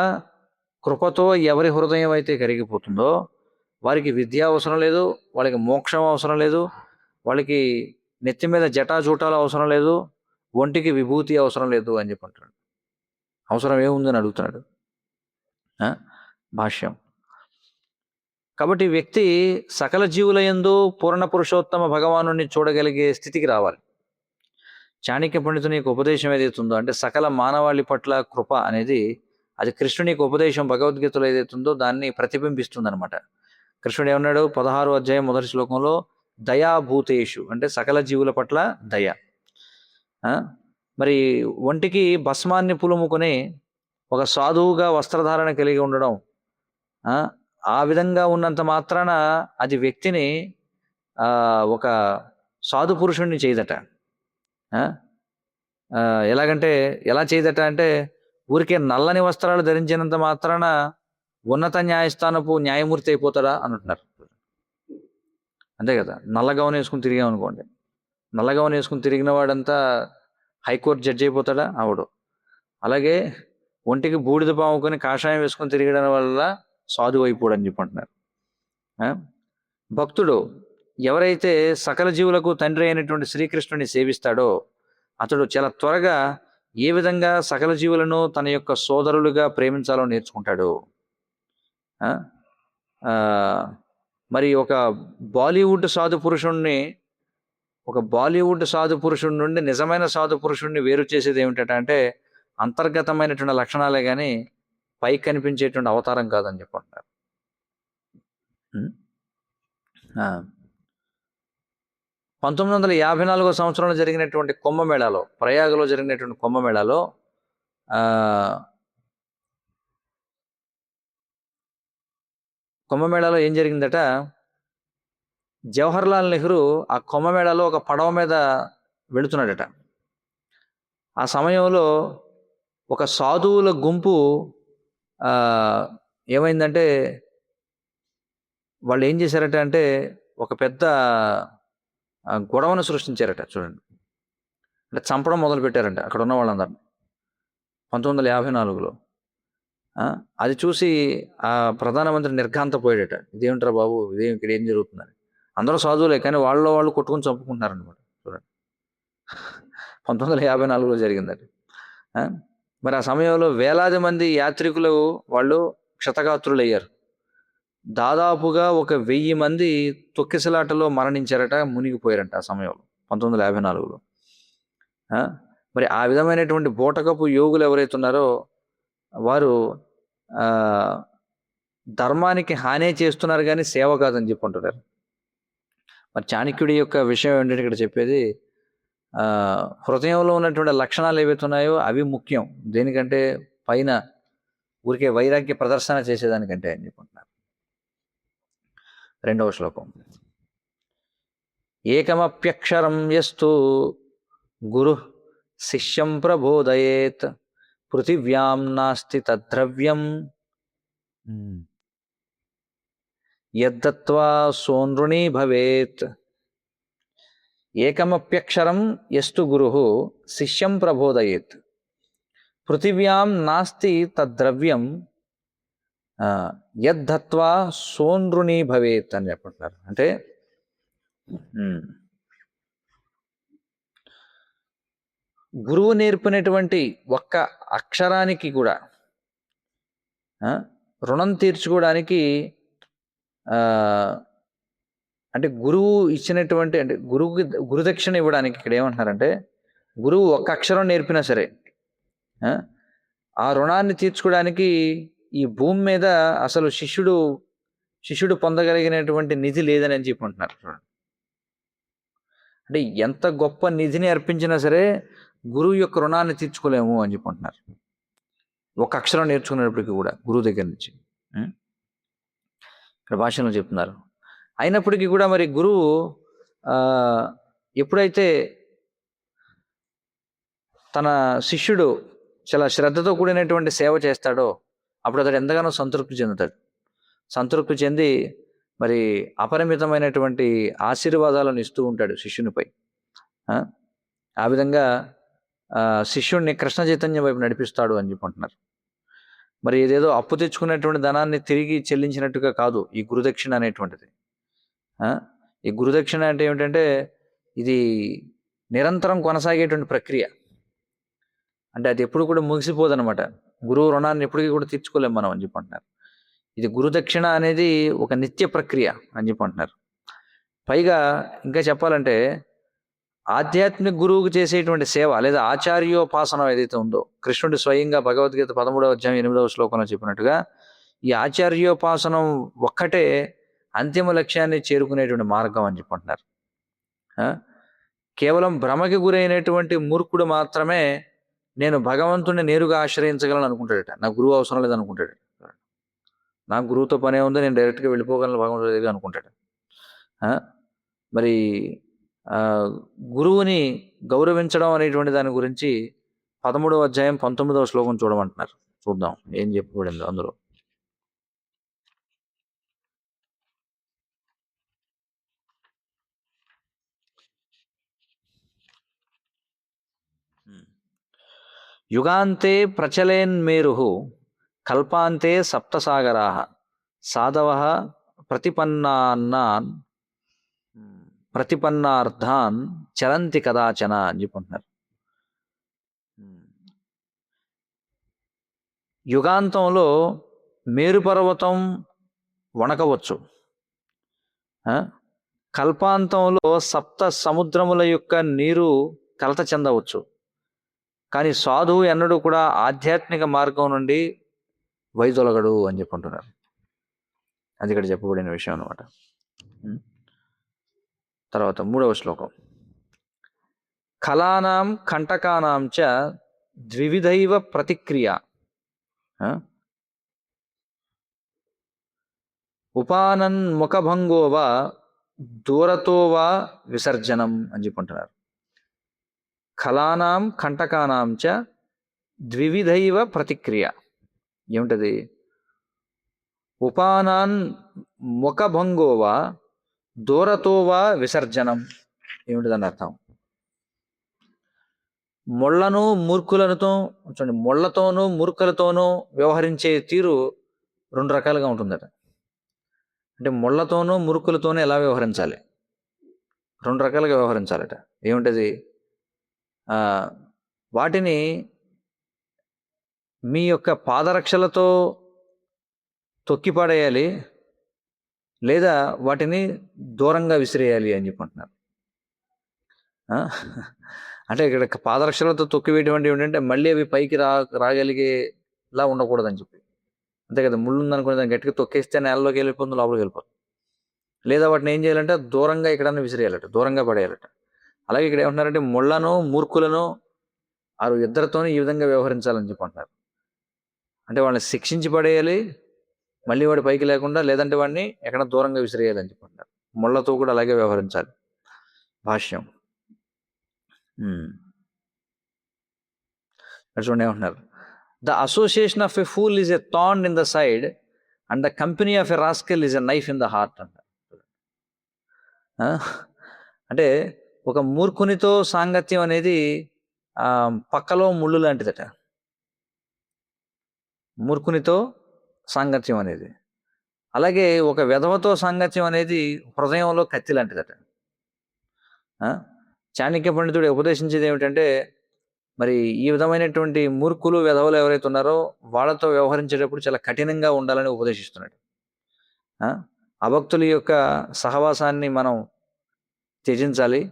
Speaker 1: కృపతో ఎవరి హృదయం అయితే కరిగిపోతుందో వారికి విద్య అవసరం లేదు, వాళ్ళకి మోక్షం అవసరం లేదు, వాళ్ళకి నెత్తి మీద జటాజూటాలు అవసరం లేదు, ఒంటికి విభూతి అవసరం లేదు అని చెప్పి అంటున్నాడు. అవసరం ఏముందని అడుగుతున్నాడు భాష్యం. కాబట్టి వ్యక్తి సకల జీవుల యందు పూర్ణ పురుషోత్తమ భగవానుని చూడగలిగే స్థితికి రావాలి. చాణక్య పండితుని యొక్క ఉపదేశం ఏదైతుందో, అంటే సకల మానవాళి పట్ల కృప అనేది, అది కృష్ణుని యొక్క ఉపదేశం భగవద్గీతలో ఏదైతుందో దాన్ని ప్రతిబింబిస్తుంది అనమాట. కృష్ణుడు ఏమన్నాడు 16వ అధ్యాయం 1వ శ్లోకంలో, దయాభూతేషు అంటే సకల జీవుల పట్ల దయ. మరి ఒంటికి భస్మాన్ని పులుముకొని ఒక సాధువుగా వస్త్రధారణ కలిగి ఉండడం, ఆ విధంగా ఉన్నంత మాత్రాన అది వ్యక్తిని ఒక సాధు పురుషుణ్ణి చేయదట. ఎలా చేయదట అంటే, ఊరికే నల్లని వస్త్రాలు ధరించినంత మాత్రాన ఉన్నత న్యాయస్థానపు న్యాయమూర్తి అయిపోతాడా అని అంటున్నారు. అంతే కదా, నల్లగౌన్ వేసుకుని తిరిగామనుకోండి, నల్లగౌన్ వేసుకుని తిరిగిన వాడంతా హైకోర్టు జడ్జి అయిపోతాడా? అవడు. అలాగే ఒంటికి బూడిద పాముకొని కాషాయం వేసుకొని తిరగడం వల్ల సాధువు అయిపోడు అని చెప్పంటున్నారు. భక్తుడు ఎవరైతే సకల జీవులకు తండ్రి అయినటువంటి శ్రీకృష్ణుని సేవిస్తాడో అతడు చాలా త్వరగా ఏ విధంగా సకల జీవులను తన యొక్క సోదరులుగా ప్రేమించాలో నేర్చుకుంటాడు. మరి ఒక బాలీవుడ్ సాధు పురుషుడి నుండి నిజమైన సాధు పురుషుడిని వేరు చేసేది ఏమిటంటే అంతర్గతమైనటువంటి లక్షణాలే కానీ పైకి కనిపించేటువంటి అవతారం కాదని చెప్పంటారు. 1954 సంవత్సరంలో జరిగినటువంటి కుంభమేళాలో, ప్రయాగలో జరిగినటువంటి కుంభమేళాలో ఏం జరిగిందట, జవహర్లాల్ నెహ్రూ ఆ కుంభమేళాలో ఒక పడవ మీద వెళుతున్నాడట. ఆ సమయంలో ఒక సాధువుల గుంపు ఏమైందంటే, వాళ్ళు ఏం చేశారట అంటే ఒక పెద్ద గొడవను సృష్టించారట. చూడండి, అంటే చంపడం మొదలు పెట్టారంట అక్కడ ఉన్న వాళ్ళందరినీ 1954లో. అది చూసి ఆ ప్రధానమంత్రి నిర్ఘాంతపోయాడట. ఇదేమిట్రా బాబు, ఇక్కడ ఏం జరుగుతుందని. అందరూ సాధువులే, కానీ వాళ్ళలో వాళ్ళు కొట్టుకుని చంపుకుంటున్నారనమాట. చూడండి, 1954లో జరిగిందండి. ఆ? మరి ఆ సమయంలో వేలాది మంది యాత్రికులు వాళ్ళు క్షతగాత్రులయ్యారు. దాదాపుగా 1,000 మంది తొక్కిసలాటలో మరణించారట, మునిగిపోయారంట ఆ సమయంలో 1954లో. మరి ఆ విధమైనటువంటి బూటకపు యోగులు ఎవరైతే ఉన్నారో వారు ధర్మానికి హానే చేస్తున్నారు కానీ సేవ కాదని చెప్పి అంటున్నారు. మరి చాణక్యుడి యొక్క విషయం ఏంటంటే ఇక్కడ చెప్పేది, హృదయంలో ఉన్నటువంటి లక్షణాలు ఏవైతే ఉన్నాయో అవి ముఖ్యం, దేనికంటే పైన ఊరికే వైరాగ్య ప్రదర్శన చేసేదానికంటే అని చెప్పుకుంటున్నారు. 2వ శ్లోకం. ఏకమప్యక్షరం యస్తు గురు శిష్యం ప్రబోధయేత్ పృథివ్యాం నాస్తి తద్ద్రవ్యం యద్దత్వా సోనృణీ భవేత్. ఏకమప్యక్షరం యస్తు గురుః శిష్యం ప్రబోధయేత్ పృథివ్యాం నాస్తి తద్ద్రవ్యం యద్దత్వా సోనృణీ భవేత్ అని చెప్పుకుంటున్నారు. అంటే గురువు నేర్పినటువంటి ఒక్క అక్షరానికి కూడా రుణం తీర్చుకోవడానికి, అంటే గురువు ఇచ్చినటువంటి, అంటే గురుదక్షిణ ఇవ్వడానికి ఇక్కడ ఏమంటున్నారంటే, గురువు ఒక్క అక్షరం నేర్పినా సరే ఆ రుణాన్ని తీర్చుకోవడానికి ఈ భూమి మీద అసలు శిష్యుడు పొందగలిగినటువంటి నిధి లేదని అని చెప్పుకుంటున్నారు. అంటే ఎంత గొప్ప నిధిని అర్పించినా సరే గురువు యొక్క రుణాన్ని తీర్చుకోలేము అని చెప్పుకుంటున్నారు, ఒక అక్షరం నేర్చుకునేటప్పటికీ కూడా గురువు దగ్గర నుంచి. ఇక్కడ భాషలో చెప్తున్నారు. అయినప్పటికీ కూడా మరి గురువు ఎప్పుడైతే తన శిష్యుడు చాలా శ్రద్ధతో కూడినటువంటి సేవ చేస్తాడో అప్పుడు అతడు ఎంతగానో సంతృప్తి చెందుతాడు. సంతృప్తి చెంది మరి అపరిమితమైనటువంటి ఆశీర్వాదాలను ఇస్తూ ఉంటాడు శిష్యునిపై. ఆ విధంగా శిష్యుడిని కృష్ణ చైతన్యం వైపు నడిపిస్తాడు అని చెప్పుకుంటున్నారు. మరి ఏదేదో అప్పు తెచ్చుకున్నటువంటి ధనాన్ని తిరిగి చెల్లించినట్టుగా కాదు ఈ గురుదక్షిణ అనేటువంటిది. ఈ గురుదక్షిణ అంటే ఏమిటంటే ఇది నిరంతరం కొనసాగేటువంటి ప్రక్రియ. అంటే అది ఎప్పుడు కూడా ముగిసిపోదనమాట. గురువు రుణాన్ని ఎప్పటికీ కూడా తీర్చుకోలేము మనం అని చెప్పంటున్నారు. ఇది గురుదక్షిణ అనేది ఒక నిత్య ప్రక్రియ అని చెప్పంటున్నారు. పైగా ఇంకా చెప్పాలంటే ఆధ్యాత్మిక గురువుకు చేసేటువంటి సేవ లేదా ఆచార్యోపాసనం ఏదైతే ఉందో, కృష్ణుడు స్వయంగా భగవద్గీత 13వ అధ్యాయం 8వ శ్లోకంలో చెప్పినట్టుగా ఈ ఆచార్యోపాసనం ఒక్కటే అంతిమ లక్ష్యాన్ని చేరుకునేటువంటి మార్గం అని చెప్పంటున్నారు. కేవలం భ్రమకి గురైనటువంటి మూర్ఖుడు మాత్రమే నేను భగవంతుడిని నేరుగా ఆశ్రయించగలను అనుకుంటాడట, నాకు గురువు అవసరం లేదు అనుకుంటాడు. నాకు గురువుతో పనే ఉంది, నేను డైరెక్ట్గా వెళ్ళిపోగలను భగవంతుడి దగ్గర అనుకుంటాడు. మరి గురువుని గౌరవించడం అనేటువంటి దాని గురించి 13వ అధ్యాయం 19వ శ్లోకం చూడమంటున్నారు. చూద్దాం ఏం చెప్పబడిందో అందులో. యుగాంతే ప్రచలేన్మేరు కల్పాంతే సప్తసాగరా సాధవ ప్రతిపన్నార్థాన్ చలంతి కదాచన అని చెప్పుకుంటున్నారు. యుగాంతంలో మేరుపర్వతం వణకవచ్చు, కల్పాంతంలో సప్త సముద్రముల యొక్క నీరు కలత చెందవచ్చు, కానీ సాధువు ఎన్నడూ కూడా ఆధ్యాత్మిక మార్గం నుండి వైదొలగడు అని చెప్పుకుంటున్నారు. అది ఇక్కడ చెప్పబడిన విషయం అన్నమాట. తర్వాత 3వ శ్లోకం. కళానాం కంటకానాం చ ద్వివిధైవ ప్రతిక్రియ ఉపానన్ముఖభంగో వా దూరతో వా విసర్జనం అని చెప్పుకుంటున్నారు. కళానాం కంటకానాం చ ద్వివిధైవ ప్రతిక్రియ ఏమిటది? ఉపానాన్ ముఖభంగో వా దూరతో వా విసర్జనం ఏమిటిదని అర్థం? ముళ్లతోనూ మూర్ఖులతోనూ వ్యవహరించే తీరు 2 రకాలుగా ఉంటుందట. అంటే ముళ్ళతోనూ మురుకులతోనూ ఎలా వ్యవహరించాలి? 2 రకాలుగా వ్యవహరించాలట. ఏముంటది? వాటిని మీ యొక్క పాదరక్షలతో తొక్కి పడేయాలి, లేదా వాటిని దూరంగా విసిరేయాలి అని చెప్పుకుంటున్నారు. అంటే ఇక్కడ పాదరక్షలతో తొక్కివేయడం అంటే ఏంటంటే మళ్ళీ అవి పైకి రాగలిగేలా ఉండకూడదని చెప్పి. అంతే కదా, ముళ్ళు ఉందనుకునే దాన్ని గట్టిగా తొక్కేస్తే నేలలోకి వెళ్ళిపోతుంది, లోపలికి వెళ్ళిపోతుంది. లేదా వాటిని ఏం చేయాలంటే దూరంగా ఎక్కడన్నా విసిరేయాలట, దూరంగా పడేయాలట. అలాగే ఇక్కడ ఏమంటున్నారంటే ముళ్ళను మూర్ఖులను ఇద్దరితోనూ ఈ విధంగా వ్యవహరించాలని చెప్పి అంటున్నారు. అంటే వాళ్ళని శిక్షించి పడేయాలి, మళ్ళీ వాడి పైకి లేకుండా, లేదంటే వాడిని ఎక్కడ దూరంగా విసిరేయాలని చెప్పి అంటారు. ముళ్ళతో కూడా అలాగే వ్యవహరించాలి. భాష్యం చూడండి ఏమంటున్నారు. The association of a fool is a thorn in the side and the company of a rascal is a knife in the heart అంటారు. అంటే ఒక మూర్ఖునితో సాంగత్యం అనేది పక్కలో ముళ్ళు లాంటిదట. మూర్ఖునితో సాంగత్యం అనేది. అలాగే ఒక విధవతో సాంగత్యం అనేది హృదయంలో కత్తి లాంటిదట. చాణక్య పండితుడు ఉపదేశించేది ఏమిటంటే, మరి ఈ విధమైనటువంటి మూర్ఖులు విధవలు ఎవరైతే ఉన్నారో వాళ్ళతో వ్యవహరించేటప్పుడు చాలా కఠినంగా ఉండాలని ఉపదేశిస్తున్నాడు. అభక్తుల యొక్క సహవాసాన్ని మనం త్యజించాలి.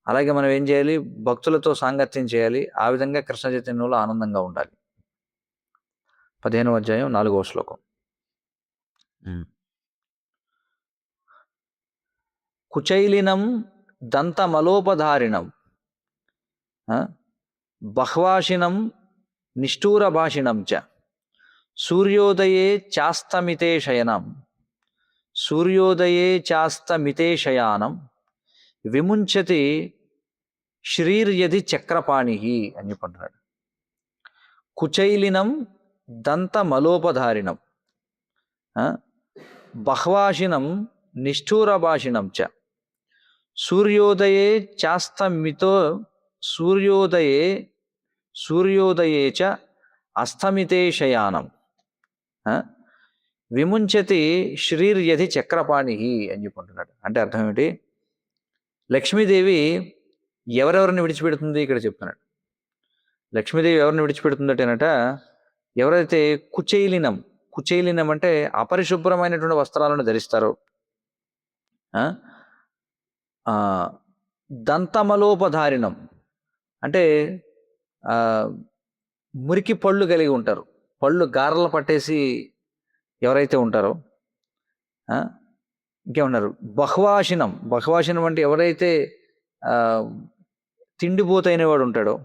Speaker 1: అలాగే మనం ఏం చేయాలి? భక్తులతో సాంగత్యం చేయాలి. ఆ విధంగా కృష్ణ చైతన్యంలో ఆనందంగా ఉండాలి. 15వ అధ్యాయం 4వ శ్లోకం. కుచైలినం దంతమలోపధారిణం బహ్వాషినం నిష్ఠూరభాషిణం చ సూర్యోదయే చాస్తమితే శయనం విముంచతి శ్రీర్యది చక్రపాణి అని చెప్పంటున్నాడు. కుచైలినం దంతమలోపధారిణం బహ్వాషినం నిష్ఠూరభాషిణం చ సూర్యోదయే చ అస్తమితే శయానం విముంచతి శ్రీర్యది చక్రపాణి అని చెప్పుకుంటున్నాడు. అంటే అర్థం ఏమిటి? లక్ష్మీదేవి ఎవరెవరిని విడిచిపెడుతుంది ఇక్కడ చెప్తున్నాడు. లక్ష్మీదేవి ఎవరిని విడిచిపెడుతుందటేనట, ఎవరైతే కుచైలినం అంటే అపరిశుభ్రమైనటువంటి వస్త్రాలను ధరిస్తారో, దంతమలోపధారిణం అంటే మురికి పళ్ళు కలిగి ఉంటారు, పళ్ళు గారెలు పట్టేసి ఎవరైతే ఉంటారో, ఇంకేమన్నారు? బహ్వాషినం అంటే ఎవరైతే తిండిపోతైన వాడు ఉంటాడో,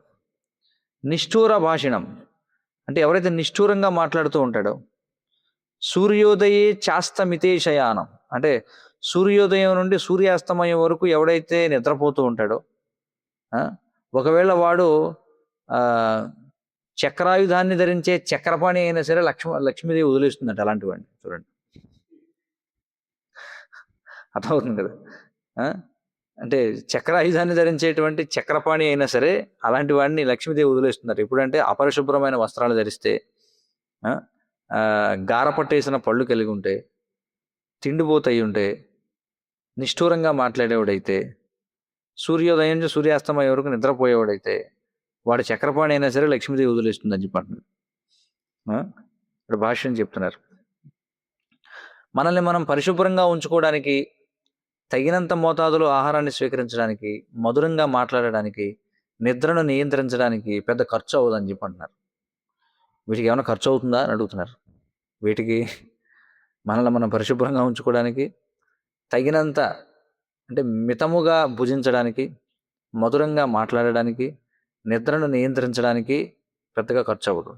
Speaker 1: నిష్ఠూర భాషిణం అంటే ఎవరైతే నిష్ఠూరంగా మాట్లాడుతూ ఉంటాడో, సూర్యోదయే చాస్తమితే శయానం అంటే సూర్యోదయం నుండి సూర్యాస్తమయం వరకు ఎవడైతే నిద్రపోతూ ఉంటాడో, ఒకవేళ వాడు చక్రాయుధాన్ని ధరించే చక్రపాణి అయినా సరే లక్ష్మీదేవి వదిలేస్తుందంట అలాంటి వాడిని. చూడండి, అర్థమవుతుంది కదా. అంటే చక్రాయుధాన్ని ధరించేటువంటి చక్రపాణి అయినా సరే అలాంటి వాడిని లక్ష్మీదేవి వదిలేస్తున్నారు. ఎప్పుడంటే అపరిశుభ్రమైన వస్త్రాలు ధరిస్తే, గారపట్టేసిన పళ్ళు కలిగి ఉంటే, తిండిపోతయి ఉంటే, నిష్ఠూరంగా మాట్లాడేవాడైతే, సూర్యోదయం నుంచి సూర్యాస్తమయం వరకు నిద్రపోయేవాడైతే వాడు చక్రపాణి అయినా సరే లక్ష్మీదేవి వదిలేస్తుందని చెప్పంటున్నారు. ఇక్కడ భాష్యం చెప్తున్నారు. మనల్ని మనం పరిశుభ్రంగా ఉంచుకోవడానికి, తగినంత మోతాదులో ఆహారాన్ని స్వీకరించడానికి, మధురంగా మాట్లాడడానికి, నిద్రను నియంత్రించడానికి పెద్ద ఖర్చు అవ్వదని చెప్పంటున్నారు. వీటికి ఏమైనా ఖర్చు అవుతుందా అని అడుగుతున్నారు. వీటికి మనల్ని మనం పరిశుభ్రంగా ఉంచుకోవడానికి, తగినంత అంటే మితముగా భుజించడానికి, మధురంగా మాట్లాడడానికి, నిద్రను నియంత్రించడానికి పెద్దగా ఖర్చు అవ్వదు.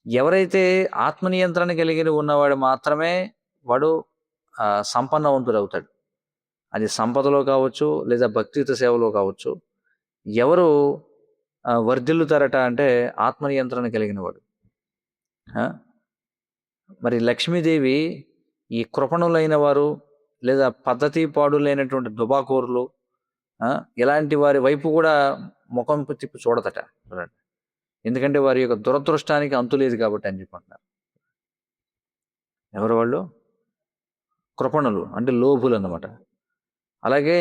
Speaker 1: ఎవరైతే ఆత్మనియంత్రణ కలిగి ఉన్నవాడు మాత్రమే వాడు సంపన్నవంతుడు అవుతాడు. అది సంపదలో కావచ్చు, లేదా భక్తియుత సేవలో కావచ్చు. ఎవరు వర్ధిల్లుతారట అంటే ఆత్మనియంత్రణ కలిగిన వాడు. మరి లక్ష్మీదేవి ఈ కృపణులైన వారు, లేదా పద్ధతి పాడులైనటువంటి దుబాకోరులు, ఇలాంటి వారి వైపు కూడా ముఖం తిప్పి చూడదట. ఎందుకంటే వారి యొక్క దురదృష్టానికి అంతులేదు కాబట్టి అని చెప్పంటున్నారు. ఎవరు వాళ్ళు? కృపణులు అంటే లోభులు అన్నమాట. అలాగే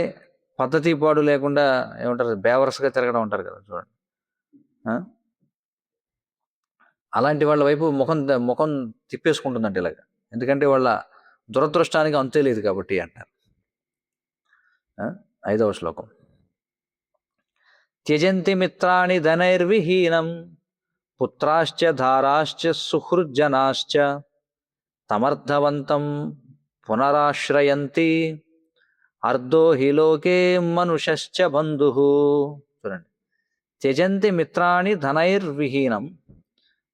Speaker 1: పద్ధతి పాడు లేకుండా ఏమంటారు, బేవర్స్గా తిరగడం ఉంటారు కదా చూడండి. అలాంటి వాళ్ళ వైపు ముఖం తిప్పేసుకుంటుందంటే ఇలాగ. ఎందుకంటే వాళ్ళ దురదృష్టానికి అంతే లేదు కాబట్టి అంటారు. 5వ శ్లోకం. త్యజంతి మిత్రాణి ధనైర్విహీనం పుత్రాశ్చ ధారాశ్చ సుహృజ్జనాశ్చ తమర్థవంతం పునరాశ్రయంతి అర్ధో హి లోకే మనుషశ్చ బంధు. చూడండి, త్యజంతి మిత్రాణి ధనైర్విహీనం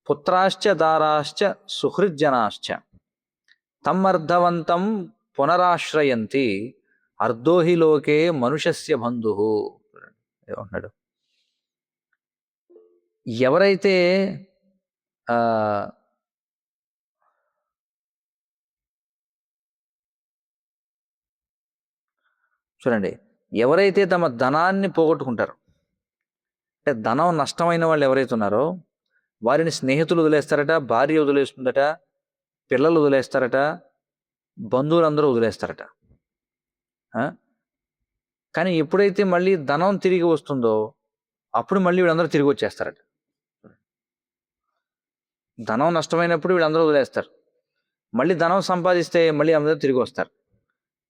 Speaker 1: పుత్రాశ్చ దారాశ్చ సుహృజ్జనాశ్చ తమర్థవంతం పునరాశ్రయంతి అర్ధో హి లోకే మనుషస్య బంధు. ఏమన్నాడు? ఎవరైతే చూడండి, ఎవరైతే తమ ధనాన్ని పోగొట్టుకుంటారో, అంటే ధనం నష్టమైన వాళ్ళు ఎవరైతే ఉన్నారో వారిని స్నేహితులు వదిలేస్తారట, భార్య వదిలేస్తుందట, పిల్లలు వదిలేస్తారట, బంధువులందరూ వదిలేస్తారట. కానీ ఎప్పుడైతే మళ్ళీ ధనం తిరిగి వస్తుందో అప్పుడు మళ్ళీ వీళ్ళందరూ తిరిగి వచ్చేస్తారట. ధనం నష్టమైనప్పుడు వీళ్ళందరూ వదిలేస్తారు, మళ్ళీ ధనం సంపాదిస్తే మళ్ళీ అందరూ తిరిగి వస్తారు.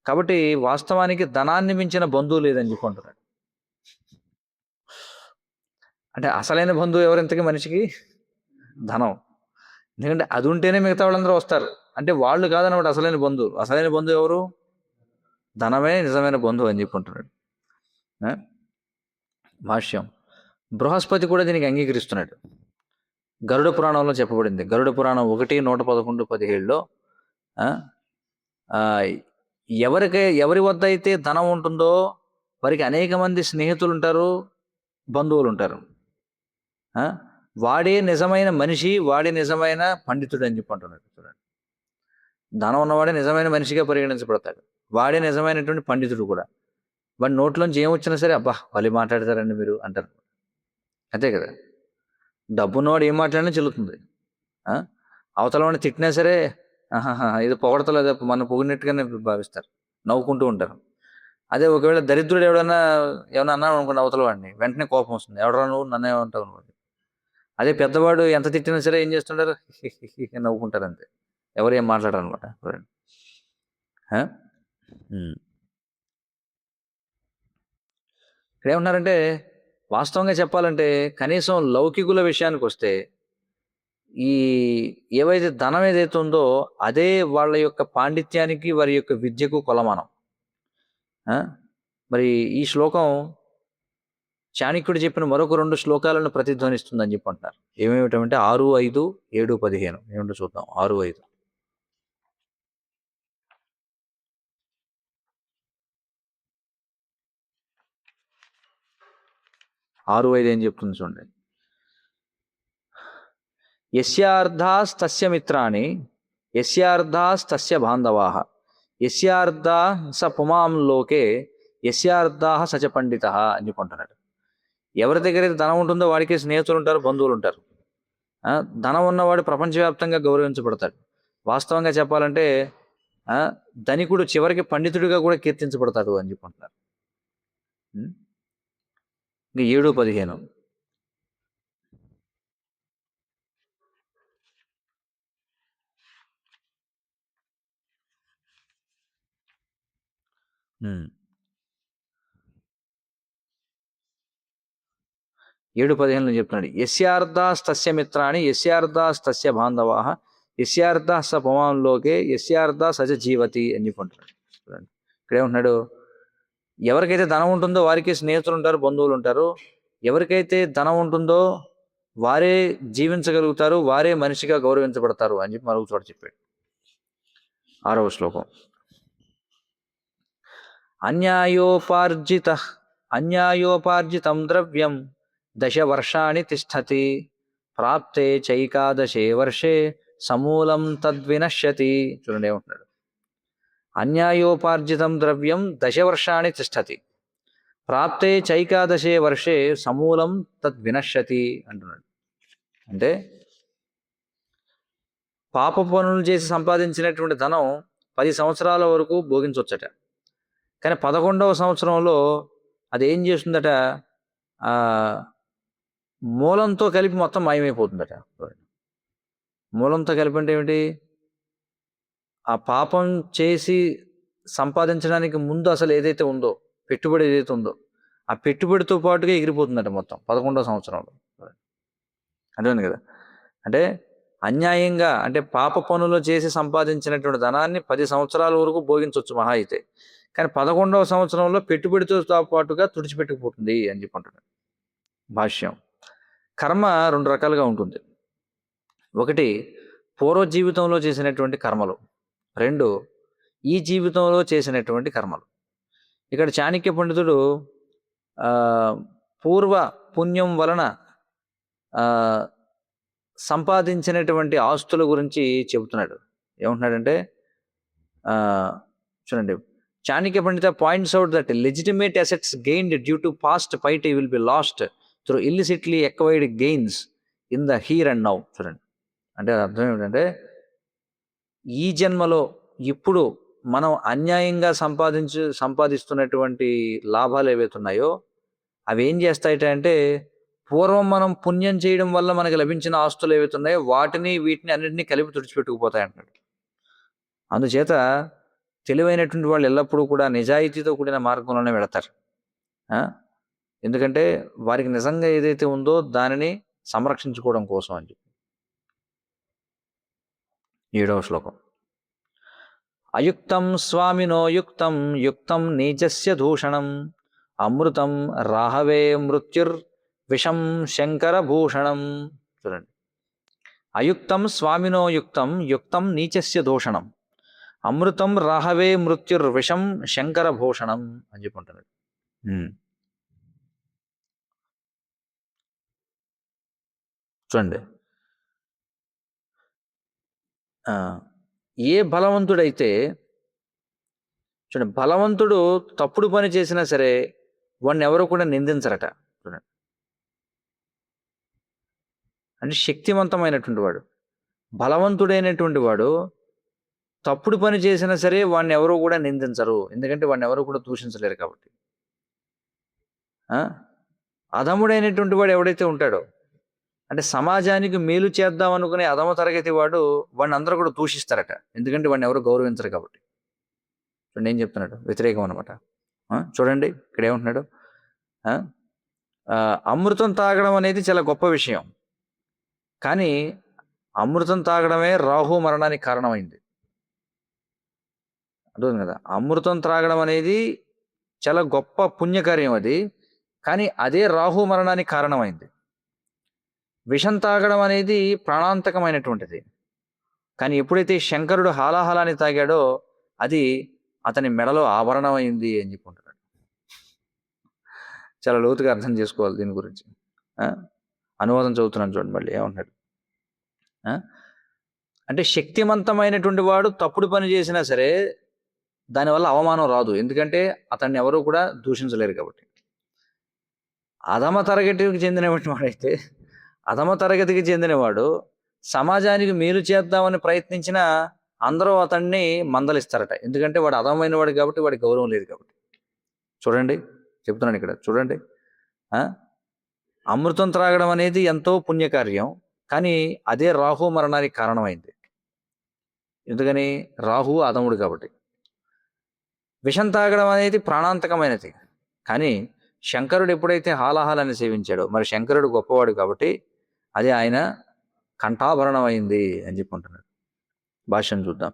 Speaker 1: కాబట్టి వాస్తవానికి ధనాన్ని మించిన బంధువు లేదని చెప్పుకుంటున్నాడు. అంటే అసలైన బంధువు ఎవరింతకి మనిషికి? ధనం. ఎందుకంటే అది ఉంటేనే మిగతా వాళ్ళందరూ వస్తారు. అంటే వాళ్ళు కాదన్నమాట అసలైన బంధువు. అసలైన బంధువు ఎవరు? ధనమే నిజమైన బంధువు అని చెప్పుకుంటున్నాడు. భాష్యం. బృహస్పతి కూడా దీనికి అంగీకరిస్తున్నాడు. గరుడ పురాణంలో చెప్పబడింది. గరుడ పురాణం 1:111-17లో ఎవరి వద్ద అయితే ధనం ఉంటుందో వారికి అనేక మంది స్నేహితులు ఉంటారు, బంధువులు ఉంటారు. వాడే నిజమైన మనిషి, వాడే నిజమైన పండితుడు అని చెప్పి అంటున్నాడు. చూడండి, ధనం ఉన్నవాడే నిజమైన మనిషిగా పరిగణించబడతాడు, వాడే నిజమైనటువంటి పండితుడు కూడా. వాడి నోట్లోంచి ఏమొచ్చినా సరే అబ్బా వాళ్ళు మాట్లాడతారండి మీరు అంటారు. అంతే కదా, డబ్బున్నవాడు ఏం మాట్లాడినా చెల్లుతుంది. అవతల వాడిని తిట్టినా సరే ఇది పొగడతలేదు, మనం పొగిడినట్టుగానే భావిస్తారు, నవ్వుకుంటూ ఉంటారు. అదే ఒకవేళ దరిద్రుడు ఏమన్నా అన్నాడు అనుకోండి అవతల వాడిని, వెంటనే కోపం వస్తుంది. ఎవడరా నువ్వు, నన్ను ఏమంటావు నువ్వు. అదే పెద్దవాడు ఎంత తిట్టినా సరే ఏం చేస్తుంటారు, నవ్వుకుంటారు అంతే, ఎవరు ఏం మాట్లాడరు అనమాట. ఇక్కడ ఏమన్నారంటే, వాస్తవంగా చెప్పాలంటే కనీసం లౌకికుల విషయానికి వస్తే ఈ ఏవైతే ధనం ఏదైతే ఉందో అదే వాళ్ళ యొక్క పాండిత్యానికి, వారి యొక్క విద్యకు కొలమానం. మరి ఈ శ్లోకం చాణక్యుడు చెప్పిన మరొక 2 శ్లోకాలను ప్రతిధ్వనిస్తుందని చెప్పి అంటారు. ఏమేమిటంటే 6, 5, 7, 15. ఏమిటో చూద్దాం. 6, 5. 6, 5 ఏం చెప్తుంది చూడండి. యస్యార్థాస్తస్య మిత్రాణి యస్యార్థాస్తస్య బాంధవాః యస్యార్థా స పుమాం లోకే యస్యార్థాః సచ పండితః అని చెప్పుకుంటున్నాడు. ఎవరి దగ్గర ధనం ఉంటుందో వాడికి స్నేహితులు ఉంటారు, బంధువులు ఉంటారు. ధనం ఉన్నవాడు ప్రపంచవ్యాప్తంగా గౌరవించబడతాడు. వాస్తవంగా చెప్పాలంటే ధనికుడు చివరికి పండితుడిగా కూడా కీర్తించబడతాడు అని చెప్పుకుంటున్నారు. ఇంకా 7, 15. ఏడు 15 చెప్తున్నాడు. యస్యార్థాస్తస్య మిత్రాణి యస్యార్థాస్తస్య బాంధవాః యస్యార్థా స పుమాంలోకే యస్యార్థా సజ జీవతి అని చెప్పుకుంటున్నాడు. చూడండి, ఇక్కడ ఏమంటున్నాడు, ఎవరికైతే ధనం ఉంటుందో వారికి స్నేహితులు ఉంటారు, బంధువులు ఉంటారు. ఎవరికైతే ధనం ఉంటుందో వారే జీవించగలుగుతారు, వారే మనిషిగా గౌరవించబడతారు అని చెప్పి మరొక చోట చెప్పాడు. 6వ శ్లోకం. అన్యాయోపార్జితం ద్రవ్యం 10 వర్షాణి తిష్టతి ప్రాప్తే చైకాదశే వర్షే సమూలం తద్వినశ్యతి. చూడండి ఏమంటున్నాడు, అన్యాయోపార్జితం ద్రవ్యం 10 వర్షాణి తిష్టతి ప్రాప్తే చైకాదశే వర్షే సమూలం తద్వినశ్యతి అంటున్నాడు. అంటే పాప పనులు చేసి సంపాదించినటువంటి ధనం 10 సంవత్సరాల వరకు భోగించవచ్చట. కానీ 11వ సంవత్సరంలో అది ఏం చేస్తుందట, మూలంతో కలిపి మొత్తం మాయమైపోతుందట. మూలంతో కలిపి అంటే ఏమిటి? ఆ పాపం చేసి సంపాదించడానికి ముందు అసలు ఏదైతే ఉందో, పెట్టుబడి ఏదైతే ఉందో, ఆ పెట్టుబడితో పాటుగా ఎగిరిపోతుందట మొత్తం 11వ సంవత్సరంలో. అర్థమైంది కదా? అంటే అన్యాయంగా, అంటే పాప పనులు చేసి సంపాదించినటువంటి ధనాన్ని 10 సంవత్సరాల వరకు భోగించవచ్చు మహా అయితే. కానీ 11వ సంవత్సరంలో పెట్టుబడితో పాటుగా తుడిచిపెట్టుకుపోతుంది అని చెప్పి అంటున్నాడు భాష్యం. కర్మ 2 రకాలుగా ఉంటుంది. ఒకటి పూర్వ జీవితంలో చేసినటువంటి కర్మలు, 2 ఈ జీవితంలో చేసినటువంటి కర్మలు. ఇక్కడ చాణక్య పండితుడు పూర్వ పుణ్యం వలన సంపాదించినటువంటి ఆస్తుల గురించి చెబుతున్నాడు. ఏమంటున్నాడంటే, చూడండి, Chanakya Pandita points out that legitimate assets gained due to past piety will be lost through illicitly acquired gains in the here and now. చూడండి, అంటే అర్థం ఏమిటంటే, ఈ జన్మలో ఇప్పుడు మనం అన్యాయంగా సంపాదిస్తున్నటువంటి లాభాలు ఏవైతే ఉన్నాయో అవి ఏం చేస్తాయంటే, పూర్వం మనం పుణ్యం చేయడం వల్ల మనకు లభించిన ఆస్తులు ఏవైతే ఉన్నాయో వీటిని అన్నింటినీ కలిపి తుడిచిపెట్టుకుపోతాయి అంటాడు. అందుచేత తెలివైనటువంటి వాళ్ళు ఎల్లప్పుడూ కూడా నిజాయితీతో కూడిన మార్గంలోనే వెళతారు. ఎందుకంటే వారికి నిజంగా ఏదైతే ఉందో దానిని సంరక్షించుకోవడం కోసం అని చెప్పి. 7వ శ్లోకం. అయుక్తం స్వామినో యుక్తం యుక్తం నీచస్య దూషణం అమృతం రాహవే మృత్యుర్ విషం శంకరభూషణం. చూడండి, అయుక్తం స్వామినో యుక్తం యుక్తం నీచస్య దూషణం అమృతం రాహవే మృత్యుర్ విషం శంకరభూషణం అని చెప్పుకుంటున్నాడు. చూడండి, ఏ బలవంతుడైతే, చూడండి, బలవంతుడు తప్పుడు పని చేసినా సరే వాడిని ఎవరు కూడా నిందించరట. చూడండి, అంటే శక్తివంతమైనటువంటి వాడు, బలవంతుడైనటువంటి వాడు తప్పుడు పని చేసినా సరే వాడిని ఎవరు కూడా నిందించరు. ఎందుకంటే వాడిని ఎవరు కూడా దూషించలేరు కాబట్టి. అధముడైనటువంటి వాడు ఎవడైతే ఉంటాడో, అంటే సమాజానికి మేలు చేద్దాం అనుకునే అధమ తరగతి వాడిని అందరూ కూడా దూషిస్తారట. ఎందుకంటే వాడిని ఎవరు గౌరవించరు కాబట్టి. చూడండి ఏం చెప్తున్నాడు, వ్యతిరేకం అనమాట. చూడండి ఇక్కడ ఏమంటున్నాడు, అమృతం తాగడం అనేది చాలా గొప్ప విషయం, కానీ అమృతం తాగడమే రాహు మరణానికి కారణమైంది. అర్థం కదా? అమృతం త్రాగడం అనేది చాలా గొప్ప పుణ్యకార్యం అది, కానీ అదే రాహు మరణానికి కారణమైంది. విషం తాగడం అనేది ప్రాణాంతకమైనటువంటిది, కానీ ఎప్పుడైతే శంకరుడు హాలాహలాన్ని తాగాడో అది అతని మెడలో ఆభరణమైంది అని చెప్పుకుంటున్నాడు. చాలా లోతుగా అర్థం చేసుకోవాలి దీని గురించి. అనువాదం చదువుతున్నాను చూడండి మళ్ళీ ఏమంటున్నాడు. అంటే శక్తివంతమైనటువంటి వాడు తప్పుడు పని చేసినా సరే దానివల్ల అవమానం రాదు, ఎందుకంటే అతన్ని ఎవరు కూడా దూషించలేరు కాబట్టి. అధమ తరగతికి చెందినవాడు సమాజానికి మేలు చేద్దామని ప్రయత్నించినా అందరూ అతన్ని మందలిస్తారట, ఎందుకంటే వాడు అధమైన వాడు కాబట్టి, వాడి గౌరవం లేదు కాబట్టి. చూడండి చెప్తున్నాను ఇక్కడ, చూడండి, అమృతం త్రాగడం అనేది ఎంతో పుణ్యకార్యం, కానీ అదే రాహు మరణానికి కారణమైంది. ఎందుకని? రాహు అధముడు కాబట్టి. విషం తాగడం అనేది ప్రాణాంతకమైనది, కానీ శంకరుడు ఎప్పుడైతే హాలాహలాన్ని సేవించాడో, మరి శంకరుడు గొప్పవాడు కాబట్టి అది ఆయన కంఠాభరణం అయింది అని చెప్పుకుంటున్నాడు. భాష్యం చూద్దాం.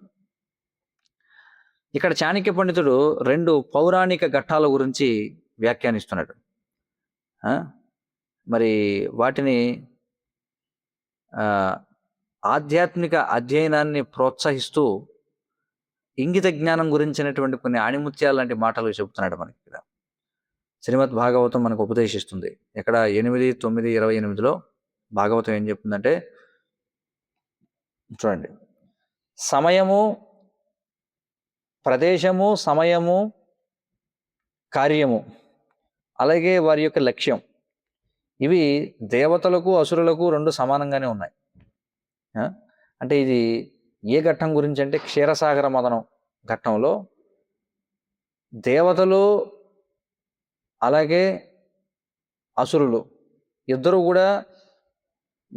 Speaker 1: ఇక్కడ చాణక్య పండితుడు 2 పౌరాణిక ఘట్టాల గురించి వ్యాఖ్యానిస్తున్నాడు. మరి వాటిని ఆధ్యాత్మిక అధ్యయనాన్ని ప్రోత్సహిస్తూ ఇంగిత జ్ఞానం గురించినటువంటి కొన్ని ఆణిముత్యాలు లాంటి మాటలు చెబుతున్నాడు మనకి. ఇక్కడ శ్రీమద్ భాగవతం మనకు ఉపదేశిస్తుంది. ఇక్కడ 8:9-28లో భాగవతం ఏం చెప్తుందంటే, చూడండి, సమయము, ప్రదేశము, సమయము, కార్యము, అలాగే వారి యొక్క లక్ష్యం, ఇవి దేవతలకు అసురులకు 2 సమానంగానే ఉన్నాయి. అంటే ఇది ఏ ఘట్టం గురించి అంటే క్షీరసాగర మదనం ఘట్టంలో దేవతలు అలాగే అసురులు ఇద్దరు కూడా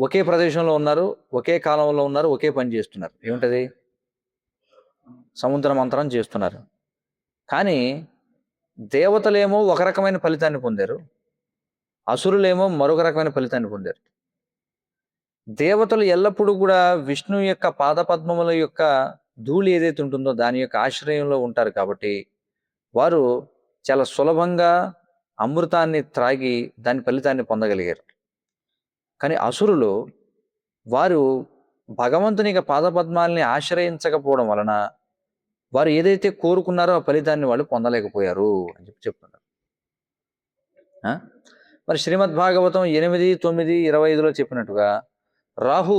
Speaker 1: ఒకే ప్రదేశంలో ఉన్నారు, ఒకే కాలంలో ఉన్నారు, ఒకే పని చేస్తున్నారు. ఏమిటది? సముద్ర మంతనం చేస్తున్నారు. కానీ దేవతలేమో ఒక రకమైన ఫలితాన్ని పొందారు, అసురులేమో మరొక రకమైన ఫలితాన్ని పొందారు. దేవతలు ఎల్లప్పుడూ కూడా విష్ణు యొక్క పాదపద్మముల యొక్క ధూళి ఏదైతే ఉంటుందో దాని యొక్క ఆశ్రయంలో ఉంటారు కాబట్టి వారు చాలా సులభంగా అమృతాన్ని త్రాగి దాని ఫలితాన్ని పొందగలిగారు. కానీ అసురులు వారు భగవంతుని యొక్క పాదపద్మాల్ని ఆశ్రయించకపోవడం వలన వారు ఏదైతే కోరుకున్నారో ఆ ఫలితాన్ని వాళ్ళు పొందలేకపోయారు అని చెప్తున్నారు. మరి శ్రీమద్ భాగవతం 8, 9, 25లో చెప్పినట్టుగా రాహు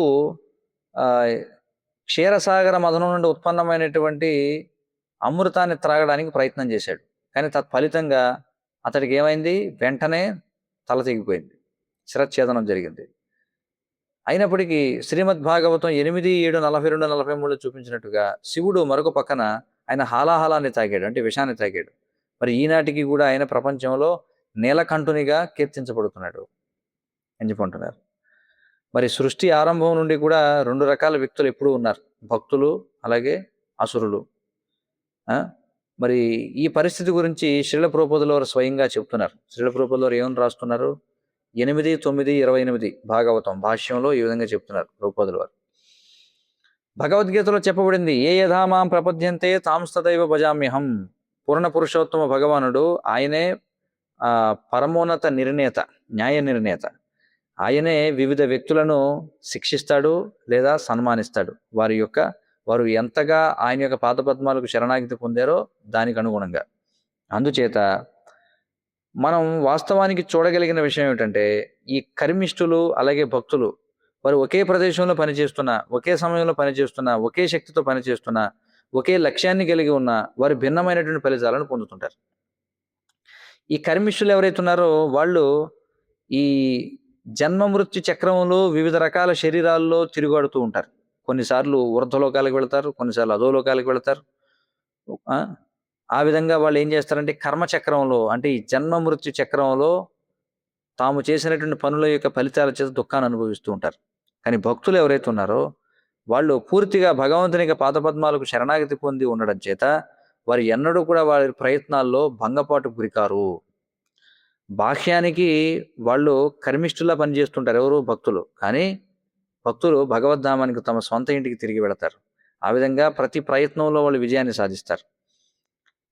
Speaker 1: క్షీరసాగర మదనం నుండి ఉత్పన్నమైనటువంటి అమృతాన్ని త్రాగడానికి ప్రయత్నం చేశాడు. కానీ తత్ఫలితంగా అతడికి ఏమైంది? వెంటనే తల తెగిపోయింది, శిరచ్ఛేదనం జరిగింది. అయినప్పటికీ శ్రీమద్ భాగవతం 8, 7, 42, 43లో చూపించినట్టుగా శివుడు మరొక పక్కన ఆయన హాలాహలాన్ని తాగాడు, అంటే విషాన్ని తాగాడు. మరి ఈనాటికి కూడా ఆయన ప్రపంచంలో నీలకంఠునిగా కీర్తించబడుతున్నాడు అని చెప్పుకుంటున్నారు. మరి సృష్టి ఆరంభం నుండి కూడా 2 రకాల వ్యక్తులు ఎప్పుడూ ఉన్నారు, భక్తులు అలాగే అసురులు. మరి ఈ పరిస్థితి గురించి శ్రీల ప్రభుపాదుల వారు స్వయంగా చెప్తున్నారు. శ్రీల ప్రభుపాదుల వారు ఏమని రాస్తున్నారు? 8, 9, 28 భాగవతం భాష్యంలో ఈ విధంగా చెప్తున్నారు ప్రభుపాదుల వారు. భగవద్గీతలో చెప్పబడింది, ఏ యథామాం ప్రపద్యంతే తాంస్తదైవ భజామ్యహం. పూర్ణ పురుషోత్తమ భగవానుడు ఆయనే పరమోన్నత నిర్ణేత, న్యాయ నిర్ణేత. ఆయనే వివిధ వ్యక్తులను శిక్షిస్తాడు లేదా సన్మానిస్తాడు వారు ఎంతగా ఆయన యొక్క పాదపద్మాలకు శరణాగతి పొందారో దానికి అనుగుణంగా. అందుచేత మనం వాస్తవానికి చూడగలిగిన విషయం ఏమిటంటే ఈ కర్మిష్ఠులు అలాగే భక్తులు వారు ఒకే ప్రదేశంలో పనిచేస్తున్నా, ఒకే సమయంలో పనిచేస్తున్నా, ఒకే శక్తితో పనిచేస్తున్నా, ఒకే లక్ష్యాన్ని కలిగి ఉన్న వారు భిన్నమైనటువంటి ఫలితాలను పొందుతుంటారు. ఈ కర్మిష్ఠులు ఎవరైతే ఉన్నారో వాళ్ళు ఈ జన్మ మృత్యు చక్రంలో వివిధ రకాల శరీరాల్లో తిరుగాడుతూ ఉంటారు. కొన్నిసార్లు ఊర్ధ్వలోకాలకు వెళతారు, కొన్నిసార్లు అధోలోకాలకు వెళతారు. ఆ విధంగా వాళ్ళు ఏం చేస్తారంటే కర్మచక్రంలో, అంటే ఈ జన్మ మృత్యు చక్రంలో తాము చేసినటువంటి పనుల యొక్క ఫలితాల చేత దుఃఖాన్ని అనుభవిస్తూ ఉంటారు. కానీ భక్తులు ఎవరైతే ఉన్నారో వాళ్ళు పూర్తిగా భగవంతుని యొక్క పాదపద్మాలకు శరణాగతి పొంది ఉండడం చేత వారు ఎన్నడూ కూడా వారి ప్రయత్నాల్లో భంగపాటు గురికారు. బాహ్యానికి వాళ్ళు కర్మిష్ఠులా పనిచేస్తుంటారు ఎవరు? భక్తులు. కానీ భక్తులు భగవద్ధామానికి తమ సొంత ఇంటికి తిరిగి వెళతారు. ఆ విధంగా ప్రతి ప్రయత్నంలో వాళ్ళు విజయాన్ని సాధిస్తారు.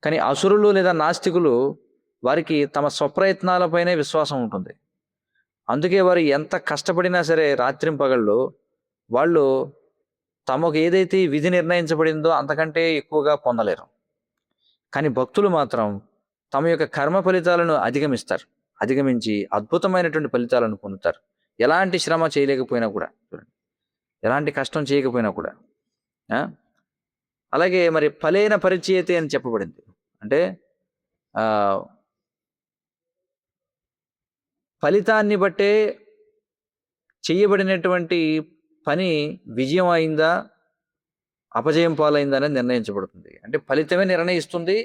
Speaker 1: కానీ అసురులు లేదా నాస్తికులు వారికి తమ స్వప్రయత్నాలపైనే విశ్వాసం ఉంటుంది. అందుకే వారు ఎంత కష్టపడినా సరే రాత్రింపగళ్ళు వాళ్ళు తమకు ఏదైతే విధి నిర్ణయించబడిందో అంతకంటే ఎక్కువగా పొందలేరు. కానీ భక్తులు మాత్రం తమ యొక్క కర్మ ఫలితాలను అధిగమించి అద్భుతమైనటువంటి ఫలితాలను పొందుతారు. ఎలాంటి శ్రమ చేయలేకపోయినా కూడా, ఎలాంటి కష్టం చేయకపోయినా కూడా. అలాగే మరి ఫలేన పరిచయతే అని చెప్పబడింది. అంటే ఫలితాన్ని బట్టే చేయబడినటువంటి పని విజయం అయిందా అపజయం పాలైందా అనేది నిర్ణయించబడుతుంది. అంటే ఫలితమే నిర్ణయిస్తుంది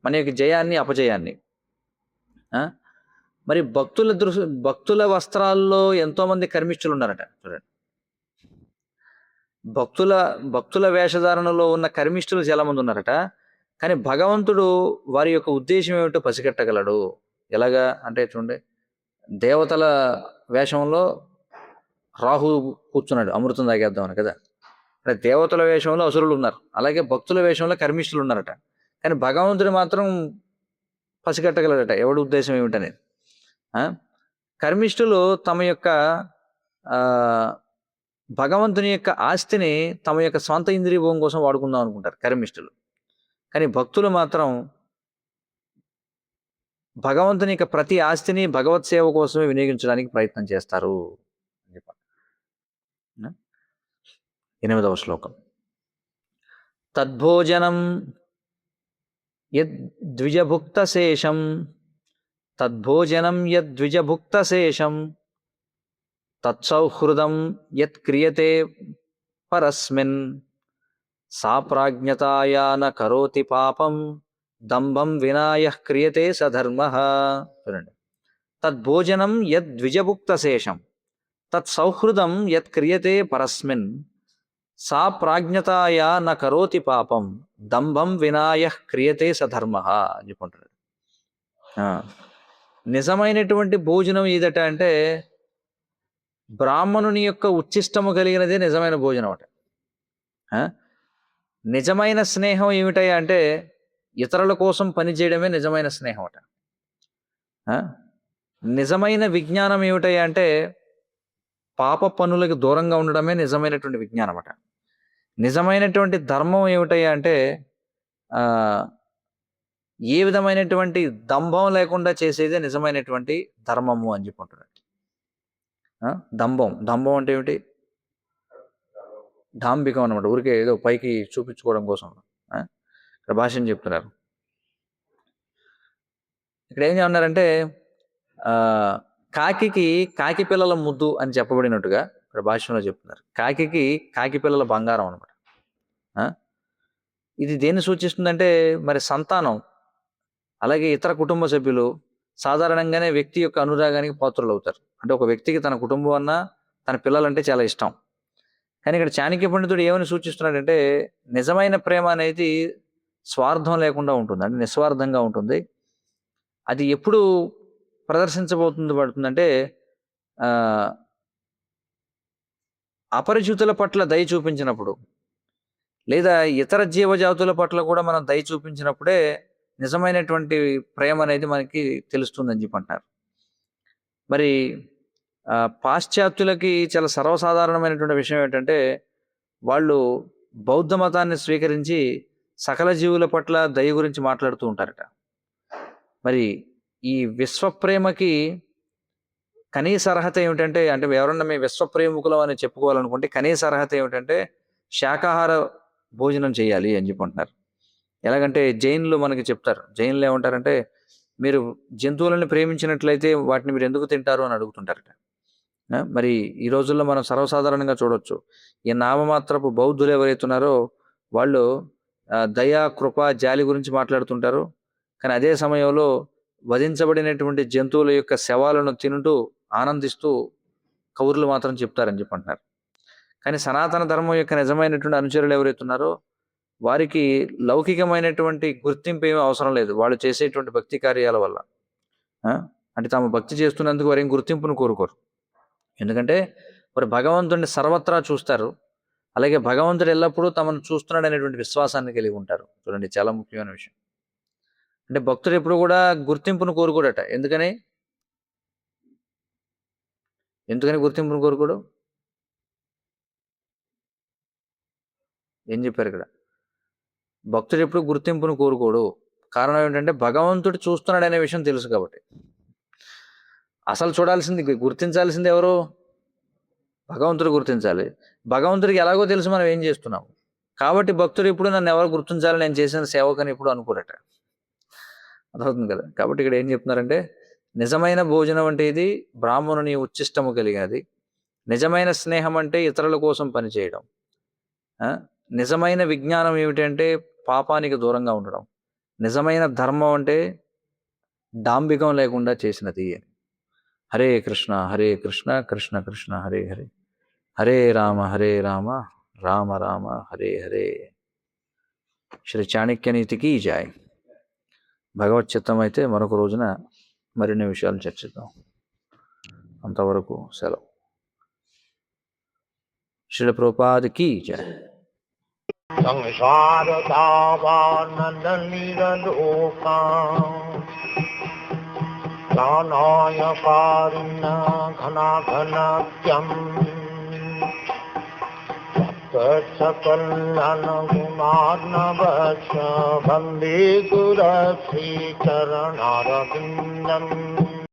Speaker 1: మన యొక్క జయాన్ని అపజయాన్ని. మరి భక్తుల వస్త్రాల్లో ఎంతోమంది కర్మిష్ఠులు ఉన్నారట. చూడండి, భక్తుల వేషధారణలో ఉన్న కర్మిష్ఠులు చాలా మంది ఉన్నారట. కానీ భగవంతుడు వారి యొక్క ఉద్దేశం ఏమిటో పసిగట్టగలడు. ఎలాగా అంటే చూడండి, దేవతల వేషంలో రాహు కూర్చున్నాడు అమృతం తాగేద్దామని కదా. అంటే దేవతల వేషంలో అసురులు ఉన్నారు, అలాగే భక్తుల వేషంలో కర్మిష్ఠులు ఉన్నారట. కానీ భగవంతుడు మాత్రం పసిగట్టగలడట ఎవడి ఉద్దేశం ఏమిటనేది. కర్మిష్ఠులు తమ యొక్క భగవంతుని యొక్క ఆస్తిని తమ యొక్క స్వంత ఇంద్రియభోగం కోసం వాడుకుందాం అనుకుంటారు కర్మిష్ఠులు. కానీ భక్తులు మాత్రం భగవంతుని యొక్క ప్రతి ఆస్తిని భగవత్ సేవ కోసమే వినియోగించడానికి ప్రయత్నం చేస్తారు. 8వ శ్లోకం. తద్భోజనం యద్విజభుక్తశేషం తత్సౌహృదం యత్ క్రియతే పరస్మిన్ సా ప్రాజ్ఞతాయా న కరోతి పాపం దంభం వినాయ క్రియతే సధర్మః. చూడండి, తద్భోజనం యద్విజభుక్తశేషం తత్సౌహృదం యత్ క్రియతే పరస్మిన్ సా ప్రాజ్ఞతాయా న కరోతి పాపం దంభం వినాయ క్రియతే సధర్మః అని చెప్పుకుంటాడు. నిజమైనటువంటి భోజనం ఏదట అంటే బ్రాహ్మణుని యొక్క ఉచ్చిష్టము కలిగినదే నిజమైన భోజనం అట. నిజమైన స్నేహం ఏమిటయ్యా అంటే ఇతరుల కోసం పనిచేయడమే నిజమైన స్నేహం అట. నిజమైన విజ్ఞానం ఏమిటయ్యా అంటే పాప పనులకు దూరంగా ఉండడమే నిజమైనటువంటి విజ్ఞానం అట. నిజమైనటువంటి ధర్మం ఏమిటయ్యా అంటే ఏ విధమైనటువంటి దంభం లేకుండా చేసేదే నిజమైనటువంటి ధర్మము అని చెప్పుకుంటున్నాడు. దంభం అంటే ఏమిటి? డాంబికం అనమాట, ఊరికే ఏదో పైకి చూపించుకోవడం కోసం ఇక్కడ భాష్యం చెప్తున్నారు. ఇక్కడ ఏం చెప్తున్నారంటే కాకి పిల్లల ముద్దు అని చెప్పబడినట్టుగా ఇక్కడ భాష్యంలో చెప్తున్నారు. కాకి పిల్లల బంగారం అనమాట. ఇది దేన్ని సూచిస్తుందంటే మరి సంతానం అలాగే ఇతర కుటుంబ సభ్యులు సాధారణంగానే వ్యక్తి యొక్క అనురాగానికి పాత్రలు అవుతారు. అంటే ఒక వ్యక్తికి తన కుటుంబం అన్నా తన పిల్లలంటే చాలా ఇష్టం. కానీ ఇక్కడ చాణక్య పండితుడు ఏమని సూచిస్తున్నాడంటే నిజమైన ప్రేమ అనేది స్వార్థం లేకుండా ఉంటుంది, అంటే నిస్వార్థంగా ఉంటుంది. అది ఎప్పుడు పడుతుందంటే అపరిచితుల పట్ల దయ చూపించినప్పుడు, లేదా ఇతర జీవజాతుల పట్ల కూడా మనం దయ చూపించినప్పుడే నిజమైనటువంటి ప్రేమ అనేది మనకి తెలుస్తుందని చెప్పి అంటారు. మరి పాశ్చాత్యులకి చాలా సర్వసాధారణమైనటువంటి విషయం ఏంటంటే వాళ్ళు బౌద్ధ మతాన్ని స్వీకరించి సకల జీవుల పట్ల దయ గురించి మాట్లాడుతూ ఉంటారట. మరి ఈ విశ్వప్రేమకి కనీస అర్హత ఏమిటంటే, అంటే ఎవరన్నా మేము విశ్వప్రేమికులం అని చెప్పుకోవాలనుకుంటే కనీస అర్హత ఏమిటంటే శాకాహార భోజనం చేయాలి అని చెప్పి అంటున్నారు. ఎలాగంటే జైన్లు మనకి చెప్తారు. జైన్లు ఏమంటారంటే మీరు జంతువులను ప్రేమించినట్లయితే వాటిని మీరు ఎందుకు తింటారు అని అడుగుతుంటారట. మరి ఈ రోజుల్లో మనం సర్వసాధారణంగా చూడవచ్చు, ఈ నామమాత్రపు బౌద్ధులు ఎవరైతున్నారో వాళ్ళు దయా కృప జాలి గురించి మాట్లాడుతుంటారు. కానీ అదే సమయంలో వధించబడినటువంటి జంతువుల యొక్క శవాలను తింటూ ఆనందిస్తూ కౌరులు మాత్రం చెప్తారని చెప్పి అంటున్నారు. కానీ సనాతన ధర్మం యొక్క నిజమైనటువంటి అనుచరులు ఎవరైతున్నారో వారికి లౌకికమైనటువంటి గుర్తింపు ఏమీ అవసరం లేదు. వాళ్ళు చేసేటువంటి భక్తి కార్యాల వల్ల అంటే తాము భక్తి చేస్తున్నందుకు వారి గుర్తింపును కోరుకోరు. ఎందుకంటే వారు భగవంతుడిని సర్వత్రా చూస్తారు, అలాగే భగవంతుడు ఎల్లప్పుడూ తమను చూస్తున్నాడు అనేటువంటి విశ్వాసాన్ని కలిగి ఉంటారు. చూడండి, చాలా ముఖ్యమైన విషయం. అంటే భక్తుడు ఎప్పుడు కూడా గుర్తింపును కోరుకోడట. ఎందుకని గుర్తింపును కోరుకోడు? ఏం చెప్పారు ఇక్కడ? భక్తుడు ఎప్పుడు గుర్తింపును కోరుకోడు. కారణం ఏంటంటే భగవంతుడు చూస్తున్నాడు అనే విషయం తెలుసు కాబట్టి. అసలు చూడాల్సింది, గుర్తించాల్సింది ఎవరు? భగవంతుడు గుర్తించాలి. భగవంతుడికి ఎలాగో తెలుసు మనం ఏం చేస్తున్నాము. కాబట్టి భక్తుడు ఇప్పుడు నన్ను ఎవరు గుర్తించాలి, నేను చేసిన సేవకని ఇప్పుడు అనుకోరట. అర్థమవుతుంది కదా? కాబట్టి ఇక్కడ ఏం చెప్తున్నారంటే నిజమైన భోజనం అంటే ఇది బ్రాహ్మణుని ఉచ్చిష్టము కలిగినది. నిజమైన స్నేహం అంటే ఇతరుల కోసం పనిచేయడం. నిజమైన విజ్ఞానం ఏమిటంటే పాపానికి దూరంగా ఉండడం. నిజమైన ధర్మం అంటే డాంబికం లేకుండా చేసినది. హరే కృష్ణ కృష్ణ కృష్ణ హరే హరే, హరే రామ రామ రామ హరే హరే. శ్రీ చాణక్యనీతికి జాయ్. భగవత్ చిత్తం అయితే మరొక రోజున మరిన్ని విషయాలు చర్చిద్దాం. అంతవరకు సెలవు. శ్రీల ప్రభుపాదకి జై.
Speaker 2: संसार दावानल निरलोका प्राणाय कारुण्य घनाघनत्यं सकल गुणार्णवस्य वन्दे गुरश्रीचरणारविन्दम्.